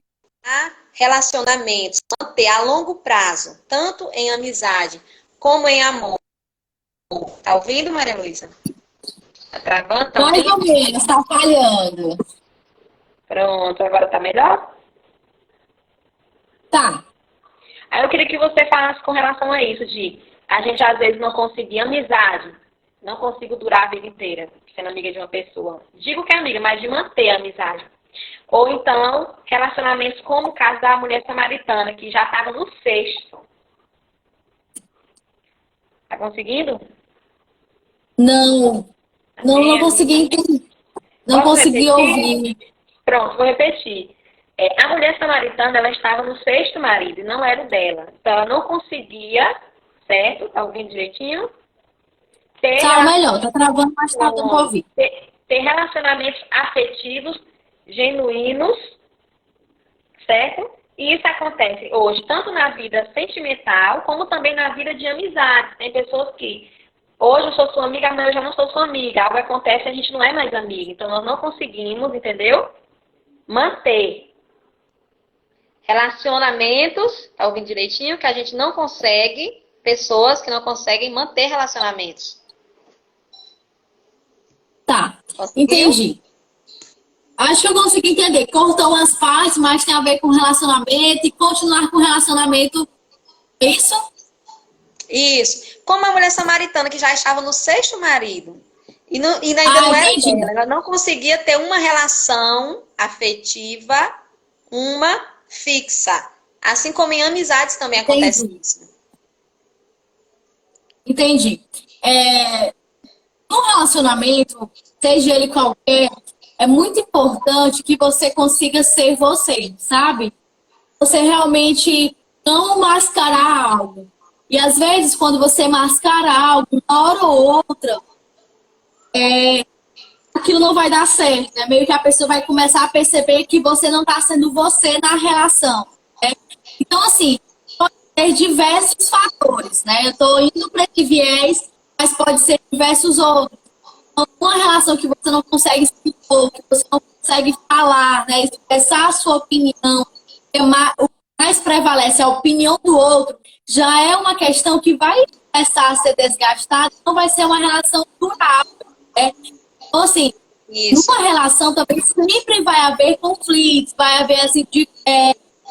Relacionamentos, manter a longo prazo, tanto em amizade como em amor. Tá ouvindo, Maria Luísa? Tá travando? Tá Mais ouvindo? ou menos, está falhando. Pronto, agora tá melhor? Tá. Aí eu queria que você falasse com relação a isso, de a gente às vezes não conseguir amizade, não consigo durar a vida inteira sendo amiga de uma pessoa. Digo que é amiga, mas de manter a amizade. Ou então, relacionamentos como o caso da mulher samaritana, que já estava no sexto. Tá conseguindo? Não, não consegui entender. Não Posso consegui repetir? ouvir. Pronto, vou repetir. A mulher samaritana, ela estava no sexto marido, e não era o dela. Então, ela não conseguia, certo? Tá ouvindo direitinho? Ter, Tá melhor, tá travando, mas tá dando pra relação- ouvir. ter relacionamentos afetivos, genuínos, certo? E isso acontece hoje, tanto na vida sentimental, como também na vida de amizade. Tem pessoas que, hoje eu sou sua amiga, amanhã eu já não sou sua amiga. Algo acontece e a gente não é mais amiga. Então, nós não conseguimos, entendeu? Manter relacionamentos, tá ouvindo direitinho? Que a gente não consegue, pessoas que não conseguem manter relacionamentos. Conseguiu? Entendi. Acho que eu consegui entender. Cortou as partes, mas tem a ver com relacionamento e continuar com o relacionamento. Isso? Isso. Como a mulher samaritana que já estava no sexto marido e ainda Ah, não era entendi. dela, ela não conseguia ter uma relação afetiva, uma fixa. Assim como em amizades também acontece Entendi. isso. Entendi. É, no relacionamento, seja ele qualquer, é muito importante que você consiga ser você, sabe? Você realmente não mascarar algo. E às vezes, quando você mascara algo, uma hora ou outra, aquilo não vai dar certo, né? Meio que a pessoa vai começar a perceber que você não está sendo você na relação, né? Então, assim, pode ter diversos fatores, né? Eu estou indo para esse viés, mas pode ser diversos outros. Então, uma relação que você não consegue se impor, que você não consegue falar, né? Expressar a sua opinião, o que mais prevalece é a opinião do outro, já é uma questão que vai começar a ser desgastada, não vai ser uma relação durável, né? Então, assim, Isso. numa relação também sempre vai haver conflitos, vai haver, assim,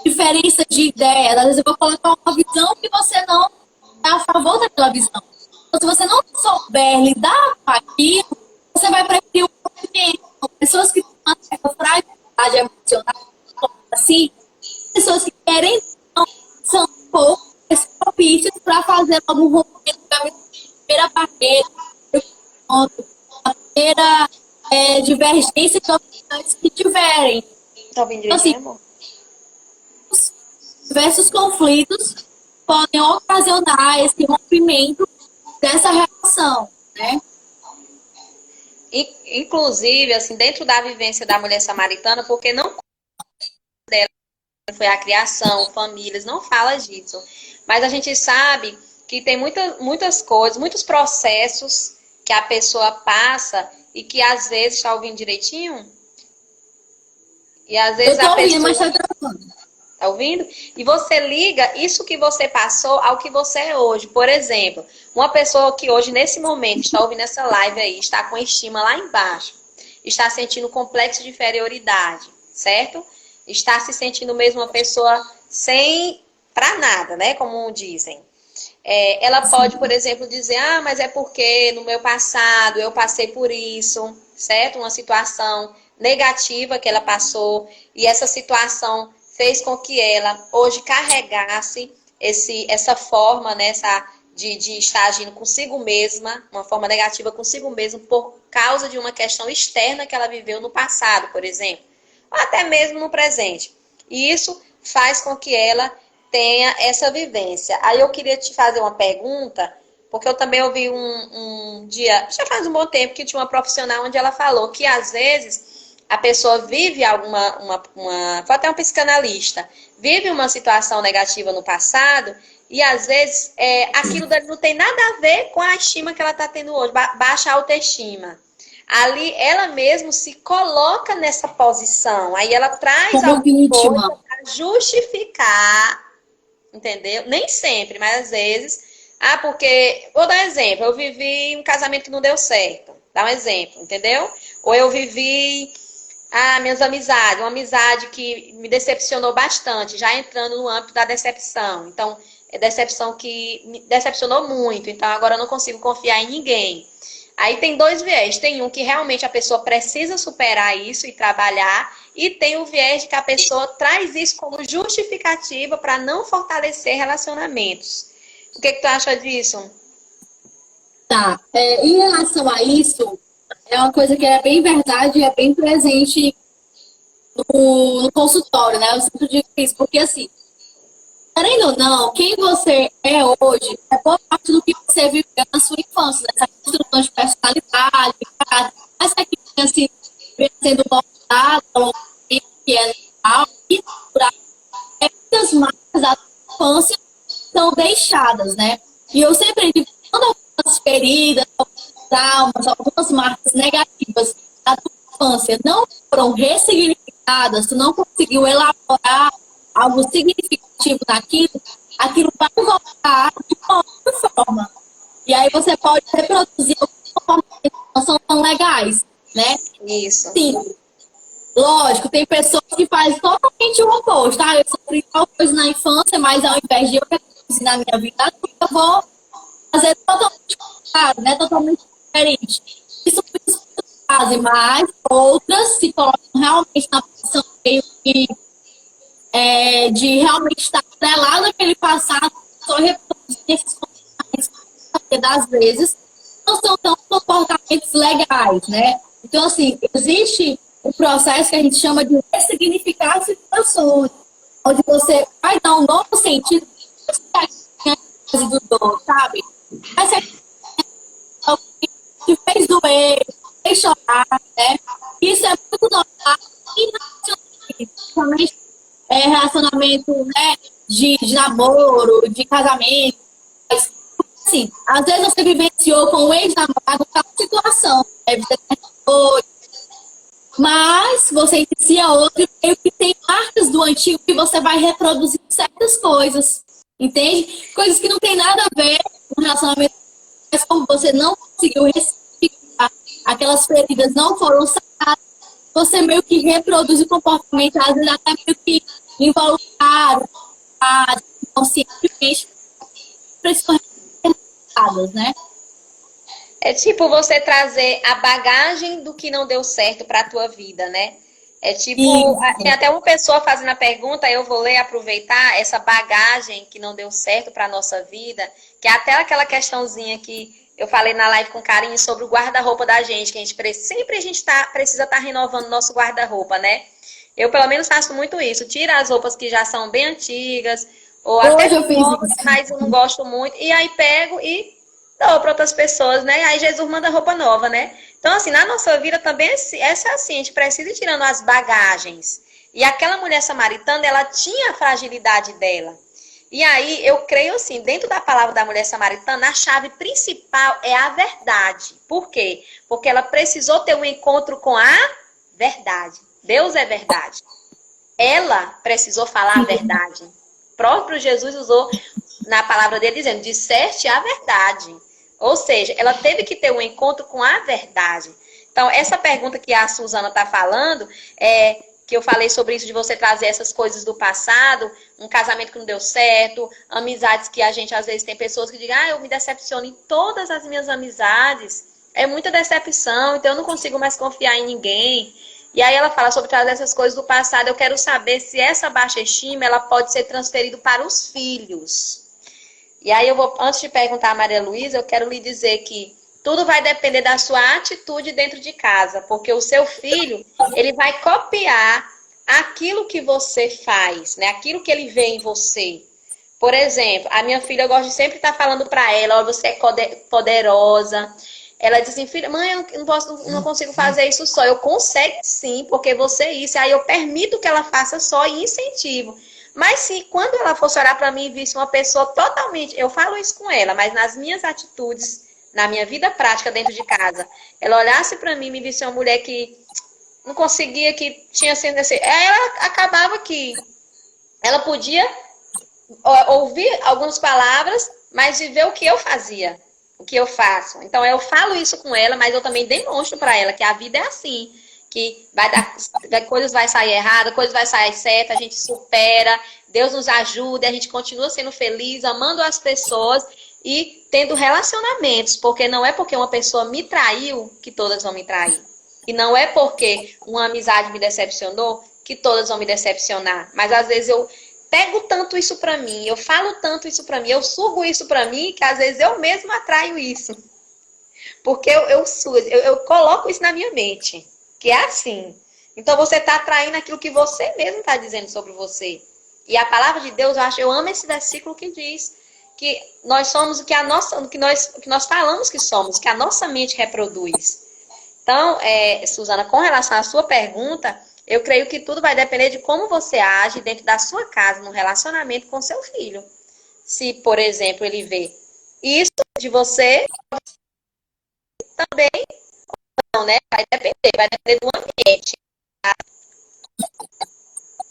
diferença de ideias. Às vezes eu vou colocar uma visão que você não é a favor daquela visão. Então, se você não souber lidar com aquilo, você vai preferir o movimento. Pessoas que têm uma certa fragilidade emocional, assim, pessoas que querem não, são um pouco propícias para fazer algum rompimento da primeira barreira, a primeira divergência de opiniões que tiverem. Tá ouvindo Então, assim, direitinho, amor? diversos conflitos podem ocasionar esse rompimento dessa relação, né? Inclusive, assim, dentro da vivência da mulher samaritana, porque não dela foi a criação, famílias, não fala disso. Mas a gente sabe que tem muitas coisas, muitos processos que a pessoa passa e que às vezes está ouvindo direitinho, e às Eu vezes tô a ouvindo, mas pessoa tá travando. tá ouvindo? E você liga isso que você passou ao que você é hoje. Por exemplo, uma pessoa que hoje, nesse momento, está ouvindo essa live aí, está com estima lá embaixo, está sentindo complexo de inferioridade, certo? Está se sentindo mesmo uma pessoa sem pra nada, né? Como dizem. Ela pode, por exemplo, dizer, ah, mas é porque no meu passado eu passei por isso, certo? Uma situação negativa que ela passou, e essa situação fez com que ela hoje carregasse essa forma, né, de estar agindo consigo mesma, uma forma negativa consigo mesma, por causa de uma questão externa que ela viveu no passado, por exemplo, ou até mesmo no presente. E isso faz com que ela tenha essa vivência. Aí eu queria te fazer uma pergunta, porque eu também ouvi um dia, já faz um bom tempo, que tinha uma profissional onde ela falou que às vezes a pessoa vive foi até um psicanalista, vive uma situação negativa no passado e às vezes aquilo dali não tem nada a ver com a estima que ela está tendo hoje, baixa autoestima. Ali ela mesma se coloca nessa posição, aí ela traz Como alguma coisa vítima. para justificar, entendeu? Nem sempre, mas às vezes. Ah, porque. Vou dar um exemplo. Eu vivi um casamento que não deu certo. Dá um exemplo, entendeu? Ou eu vivi. Ah, minhas amizades. Uma amizade que me decepcionou bastante, já entrando no âmbito da decepção. Então, é decepção que me decepcionou muito. Então, agora eu não consigo confiar em ninguém. Aí tem dois viés. Tem um que realmente a pessoa precisa superar isso e trabalhar. E tem o viés de que a pessoa traz isso como justificativa para não fortalecer relacionamentos. O que tu acha disso? Tá. Em relação a isso, é uma coisa que é bem verdade, é bem presente no consultório, né? Eu sempre digo isso, porque assim, querendo ou não, quem você é hoje é boa parte do que você viveu na sua infância, né? Essa construção de personalidade, caráter, essa que assim, vem sendo moldada ao longo do tempo, que é normal e natural, muitas marcas da infância são deixadas, né? E eu sempre digo, quando algumas feridas, alguns traumas, algumas marcas negativas da tua infância não foram ressignificadas, tu não conseguiu elaborar algo significativo naquilo, aquilo vai voltar de uma outra forma. E aí você pode reproduzir alguns comportamentos que não são tão legais. né? Isso. Sim, lógico, tem pessoas que fazem totalmente o oposto, tá? Eu sofri tal coisa na infância, mas ao invés de eu reproduzir na minha vida adulta, eu vou fazer totalmente contrário, né? Totalmente diferente. Isso muitas pessoas fazem, mas outras se colocam realmente na posição meio que de realmente estar atrelado àquele passado, só reproduzir esses comportamentos, porque das vezes não são tão comportamentos legais, né? Então, assim, existe um processo que a gente chama de ressignificar situações, onde você vai dar um novo sentido do dor, sabe? Mas se te fez doer, fez chorar, né? Isso é muito normal e principalmente relacionamento, né, de namoro, de casamento. Mas, assim, às vezes você vivenciou com o ex-namorado tal situação, né? Você terminou, mas você inicia outro e meio que tem marcas do antigo que você vai reproduzir certas coisas, entende? Coisas que não tem nada a ver com o relacionamento, mas como você não conseguiu ressignificar, aquelas feridas não foram sanadas, você meio que reproduz o comportamento, às vezes até meio que involuntário, conscientemente, precisam ser, né? É tipo você trazer a bagagem do que não deu certo para a tua vida, né? É tipo, tem Isso. até uma pessoa fazendo a pergunta, eu vou ler, aproveitar essa bagagem que não deu certo para a nossa vida, que é até aquela questãozinha que eu falei na live com carinho sobre o guarda-roupa da gente, que a gente sempre precisa estar renovando nosso guarda-roupa, né? Eu pelo menos faço muito isso, tira as roupas que já são bem antigas, ou até Hoje eu fiz novas, isso. mas eu não gosto muito, e aí pego e dou para outras pessoas, né? Aí Jesus manda roupa nova, né? Então, assim, na nossa vida também é assim, a gente precisa ir tirando as bagagens. E aquela mulher samaritana, ela tinha a fragilidade dela. E aí, eu creio assim, dentro da palavra da mulher samaritana, a chave principal é a verdade. Por quê? Porque ela precisou ter um encontro com a verdade. Deus é verdade. Ela precisou falar a verdade. O próprio Jesus usou na palavra dele dizendo, disseste a verdade. Ou seja, ela teve que ter um encontro com a verdade. Então, essa pergunta que a Suzana está falando, que eu falei sobre isso, de você trazer essas coisas do passado, um casamento que não deu certo, amizades que a gente, às vezes, tem pessoas que dizem, eu me decepciono em todas as minhas amizades, é muita decepção, então eu não consigo mais confiar em ninguém. E aí ela fala sobre trazer essas coisas do passado, eu quero saber se essa baixa estima, ela pode ser transferida para os filhos. E aí eu vou, antes de perguntar a Maria Luísa, eu quero lhe dizer que tudo vai depender da sua atitude dentro de casa, porque o seu filho, ele vai copiar aquilo que você faz, né? Aquilo que ele vê em você. Por exemplo, a minha filha, eu gosto de sempre estar falando para ela, você é poderosa. Ela diz assim, filha, mãe, eu não consigo fazer isso só. Eu consigo sim, porque você é isso. Aí eu permito que ela faça só e incentivo. Mas se quando ela fosse olhar para mim e visse uma pessoa totalmente, eu falo isso com ela, mas nas minhas atitudes, na minha vida prática dentro de casa, ela olhasse para mim e me visse uma mulher que não conseguia, que tinha sido assim, ela acabava que ela podia ouvir algumas palavras, mas viver o que eu fazia, o que eu faço. Então eu falo isso com ela, mas eu também demonstro para ela que a vida é assim, que vai dar, coisas vai sair errada, coisas vai sair certa, a gente supera, Deus nos ajuda, a gente continua sendo feliz, amando as pessoas e tendo relacionamentos, porque não é porque uma pessoa me traiu que todas vão me trair. E não é porque uma amizade me decepcionou que todas vão me decepcionar. Mas às vezes eu pego tanto isso pra mim, eu falo tanto isso pra mim, eu sugo isso pra mim, que às vezes eu mesmo atraio isso. Porque eu coloco isso na minha mente, que é assim. Então você está atraindo aquilo que você mesmo está dizendo sobre você. E a palavra de Deus, eu amo esse versículo que diz que nós somos o que nós falamos que somos, que a nossa mente reproduz. Então, Suzana, com relação à sua pergunta, eu creio que tudo vai depender de como você age dentro da sua casa, no relacionamento com seu filho. Se, por exemplo, ele vê isso de você, também não, né? Vai depender do ambiente. Tá?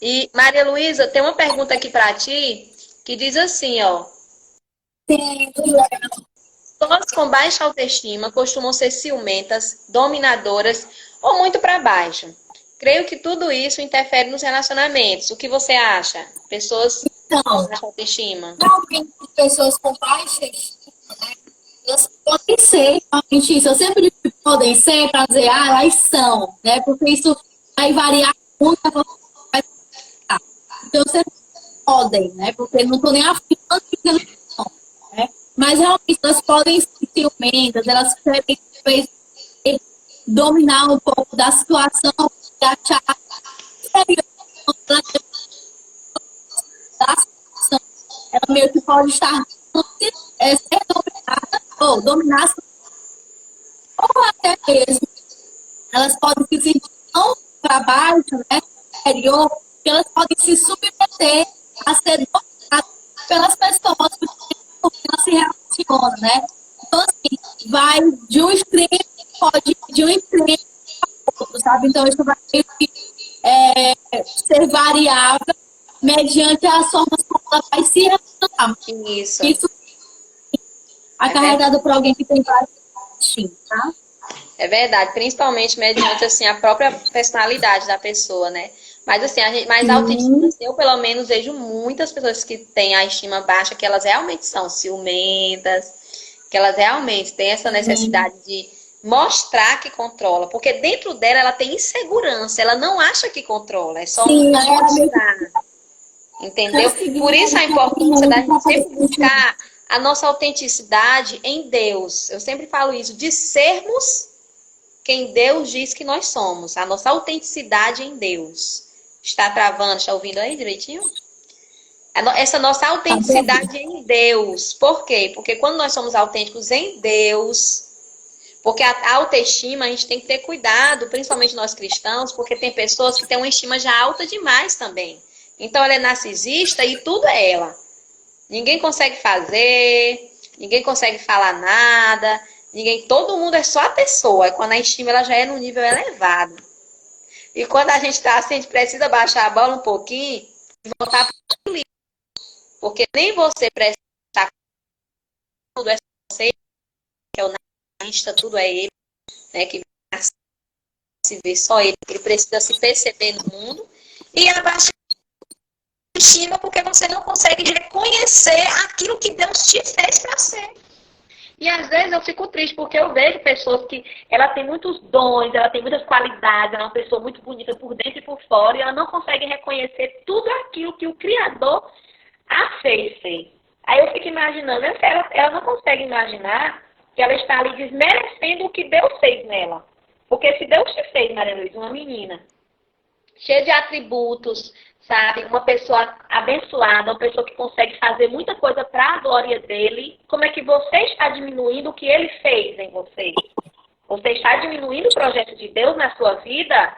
E, Maria Luísa, tem uma pergunta aqui para ti, que diz assim, ó. Sim, Pessoas com baixa autoestima costumam ser ciumentas, dominadoras ou muito para baixo. Creio que tudo isso interfere nos relacionamentos. O que você acha? Pessoas Então, com baixa autoestima. realmente, pessoas com baixa estima, né? Elas podem ser, realmente isso. Eu sempre digo que podem ser para dizer, elas são, né? Porque isso vai variar muito a vai variar. Então, eu sempre podem, né? Porque não estou nem afirmando que elas são, né? Mas realmente elas podem ser ciumentas, elas querem talvez dominar um pouco da situação e achar da situação. Ela meio que pode estar ser dominada ou dominar, ou até mesmo elas podem se sentir tão para baixo, né, inferior, que elas podem se submeter a ser dominadas pelas pessoas com quem elas se relacionam, né? Então, assim, vai de um extremo, pode ir de um extremo para outro, sabe? Então, isso vai meio que ser variável mediante as formas como ela vai se relacionar. Isso. Isso é carregado por alguém que tem vários instintos, tá? É verdade, principalmente mediante assim a própria personalidade da pessoa, né? Mas assim, mais autoestima, assim, eu pelo menos vejo muitas pessoas que têm a estima baixa, que elas realmente são ciumentas, que elas realmente têm essa necessidade de mostrar que controla, porque dentro dela ela tem insegurança, ela não acha que controla, é só Sim, mostrar, entendeu? Por isso a importância da gente sempre buscar a nossa autenticidade em Deus. Eu sempre falo isso, de sermos quem Deus diz que nós somos, a nossa autenticidade em Deus. Está travando, está ouvindo aí direitinho? Essa nossa autenticidade em Deus. Por quê? Porque quando nós somos autênticos em Deus, porque a autoestima a gente tem que ter cuidado, principalmente nós cristãos, porque tem pessoas que têm uma estima já alta demais também. Então ela é narcisista e tudo é ela. Ninguém consegue fazer, ninguém consegue falar nada, todo mundo é só a pessoa. Quando a estima ela já é num nível elevado. E quando a gente está assim, a gente precisa baixar a bola um pouquinho e voltar para o livro. Porque nem você precisa estar tudo é você, que é o narcisista, tudo é ele, né? Que se vê só ele, ele precisa se perceber no mundo e abaixar a estima porque você não consegue reconhecer aquilo que Deus te fez para ser. E às vezes eu fico triste, porque eu vejo pessoas que ela tem muitos dons, ela tem muitas qualidades, ela é uma pessoa muito bonita por dentro e por fora, e ela não consegue reconhecer tudo aquilo que o Criador a fez ser. Aí eu fico imaginando, ela não consegue imaginar que ela está ali desmerecendo o que Deus fez nela. Porque se Deus te fez, Maria Luísa, uma menina cheia de atributos, sabe? Uma pessoa abençoada, uma pessoa que consegue fazer muita coisa para a glória dele. Como é que você está diminuindo o que ele fez em você? Você está diminuindo o projeto de Deus na sua vida?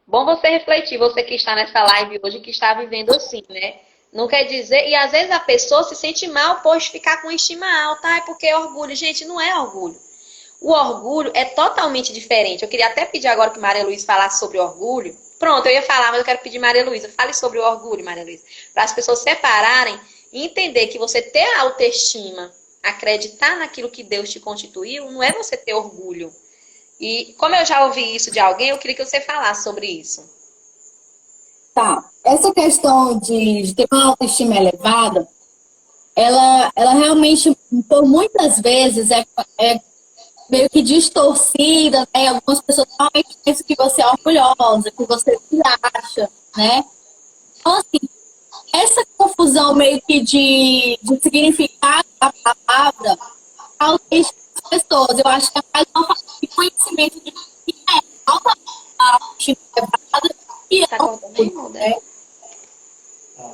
Bom você refletir, você que está nessa live hoje, que está vivendo assim, né? Não quer dizer... E às vezes a pessoa se sente mal por ficar com estima alta. Ai, porque é orgulho. Gente, não é orgulho. O orgulho é totalmente diferente. Eu queria até pedir agora que Maria Luísa falasse sobre orgulho. Pronto, eu ia falar, mas eu quero pedir Maria Luísa. Fale sobre o orgulho, Maria Luísa. Para as pessoas separarem e entender que você ter a autoestima, acreditar naquilo que Deus te constituiu, não é você ter orgulho. E como eu já ouvi isso de alguém, eu queria que você falasse sobre isso. Tá. Essa questão de ter uma autoestima elevada, ela realmente, por muitas vezes, é meio que distorcida, né? Algumas pessoas realmente pensam que você é orgulhosa, que você se acha, né? Então, assim, essa confusão meio que de significado da palavra talvez as pessoas, eu acho que é mais uma falta de conhecimento de que é autoestima elevada e Tá cortando aí, né?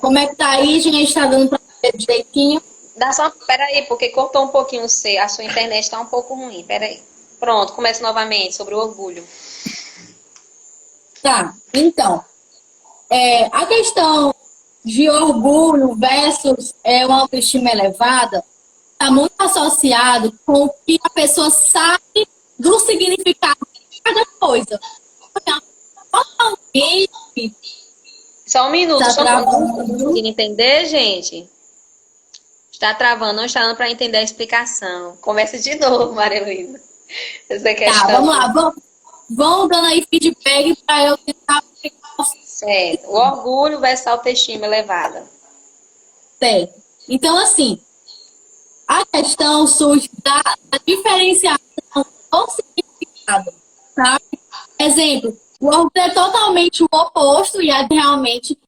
Como é que tá aí, gente? Tá dando pra ver direitinho? Dá só... Peraí, porque cortou um pouquinho a sua internet está um pouco ruim. Peraí. Pronto, começa novamente sobre o orgulho. Tá, então, a questão de orgulho versus uma autoestima elevada está muito associado com o que a pessoa sabe do significado de cada coisa. Totalmente. Só um minuto, Tá só um minuto. travando. Não conseguindo entender, gente? Está travando, não está dando para entender a explicação. Começa de novo, Maria Luísa. Essa Tá, questão. vamos lá. Vão dando aí feedback para eu tentar aplicar o Certo. O orgulho versus a autoestima elevada. certo. Então, assim, a questão surge da diferenciação do significado, tá? Exemplo, o orgulho é totalmente o oposto e é realmente,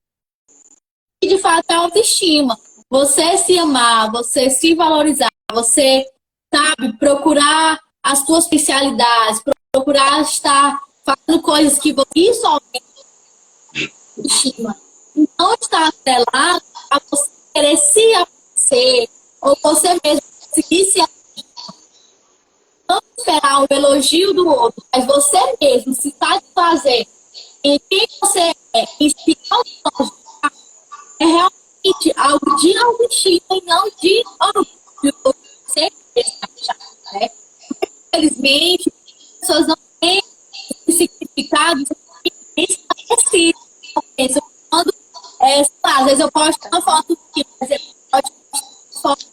de fato, é a autoestima. Você se amar, você se valorizar, você, sabe, procurar as suas especialidades, procurar estar fazendo coisas que você, isso aumenta a autoestima. Não está atrelado a você querer se aparecer ou você mesmo conseguir se esperar o elogio do outro, mas você mesmo se satisfazer em quem você é, em se autoelogiar, é realmente algo de autoestima e não de orgulho. Você mesmo achar, né? Infelizmente, as pessoas não têm esse significado bem estabelecido. Então, quando, sei lá, às vezes eu posto uma foto aqui, por exemplo, pode postar uma foto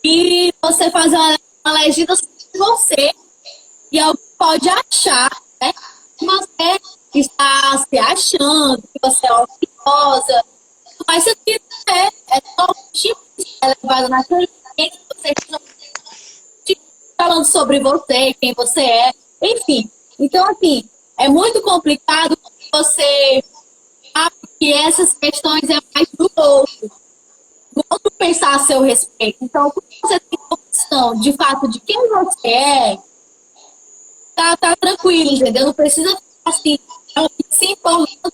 e você fazer uma legenda sobre você e alguém pode achar, né, que você está se achando, que você é orgulhosa, mas isso aqui é só um tipo de elevado naquele momento que você está falando sobre você, quem você é, enfim. Então, assim, é muito complicado você sabe que essas questões é mais do outro pensar a seu respeito. Então, quando você tem a opção, de fato, de quem você é, tá tranquilo, entendeu? Não precisa ficar assim, se importando,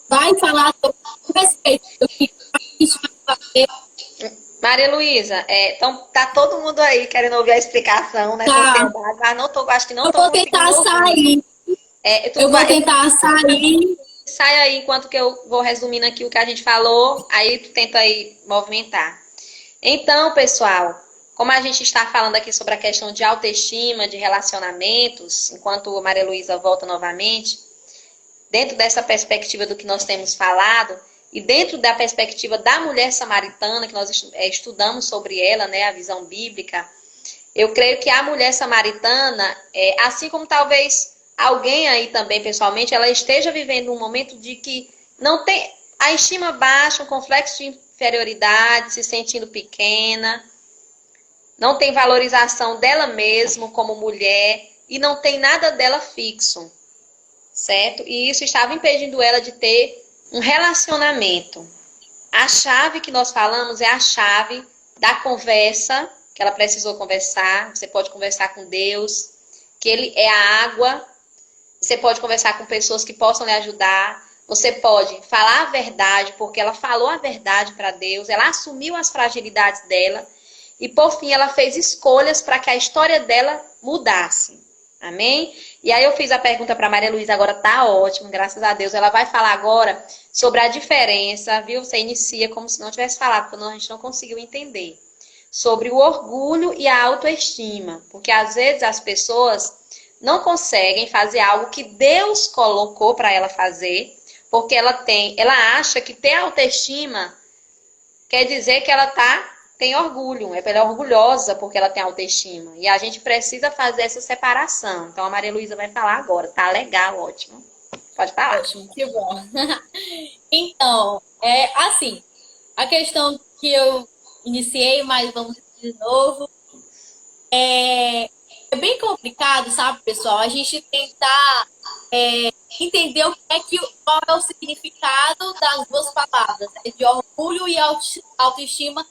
vai falar a respeito do que isso vai fazer. Maria Luísa, então tá todo mundo aí querendo ouvir a explicação nessa Tá, ansiedade, mas não tô, acho que não eu tô vou conseguindo tentar ouvir. sair. Tu Eu vou vai, tentar sair. sai aí enquanto que eu vou resumindo aqui o que a gente falou, aí tu tenta aí movimentar. Então, pessoal, como a gente está falando aqui sobre a questão de autoestima, de relacionamentos, enquanto a Maria Luísa volta novamente, dentro dessa perspectiva do que nós temos falado, e dentro da perspectiva da mulher samaritana, que nós estudamos sobre ela, né, a visão bíblica, eu creio que a mulher samaritana, assim como talvez alguém aí também, pessoalmente, ela esteja vivendo um momento de que não tem a estima baixa, um complexo de inferioridade, se sentindo pequena, não tem valorização dela mesma como mulher e não tem nada dela fixo, certo? E isso estava impedindo ela de ter um relacionamento. A chave que nós falamos é a chave da conversa, que ela precisou conversar. Você pode conversar com Deus, que Ele é a água. Você pode conversar com pessoas que possam lhe ajudar. Você pode falar a verdade, porque ela falou a verdade para Deus. Ela assumiu as fragilidades dela. E, por fim, ela fez escolhas para que a história dela mudasse. Amém? E aí eu fiz a pergunta para Maria Luísa, agora tá ótimo, graças a Deus. Ela vai falar agora sobre a diferença, viu? Você inicia como se não tivesse falado, porque a gente não conseguiu entender. Sobre o orgulho e a autoestima. Porque às vezes as pessoas não conseguem fazer algo que Deus colocou para ela fazer, porque ela acha que ter autoestima quer dizer que ela tem orgulho, ela é orgulhosa porque ela tem autoestima. E a gente precisa fazer essa separação. Então a Maria Luísa vai falar agora. Tá legal, ótimo. Pode falar. Ótimo, que bom. Então, assim, a questão que eu iniciei, mas vamos de novo, é bem complicado, sabe, pessoal? A gente tentar entender qual é o significado das duas palavras, né? De orgulho e autoestima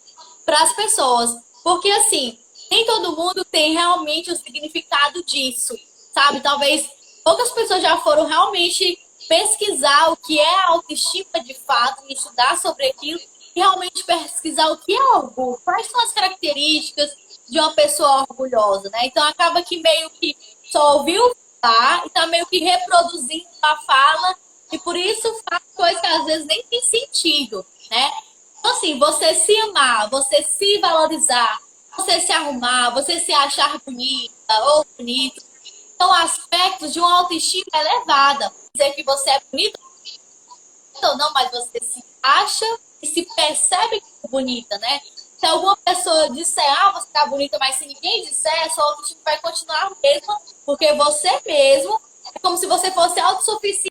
para as pessoas. Porque, assim, nem todo mundo tem realmente o significado disso, sabe? Talvez poucas pessoas já foram realmente pesquisar o que é autoestima de fato, e estudar sobre aquilo, e realmente pesquisar o que é orgulho, quais são as características de uma pessoa orgulhosa, né? Então acaba que meio que só ouviu falar e tá meio que reproduzindo a fala, e por isso faz coisas que às vezes nem tem sentido, né? Então, assim, você se amar, você se valorizar, você se arrumar, você se achar bonita ou bonito, são aspectos de uma autoestima elevada. Dizer que você é bonita ou não, mas você se acha e se percebe bonita, né? Se alguma pessoa disser, ah, você tá bonita, mas se ninguém disser, sua autoestima vai continuar a mesma, porque você mesmo é como se você fosse autossuficiente.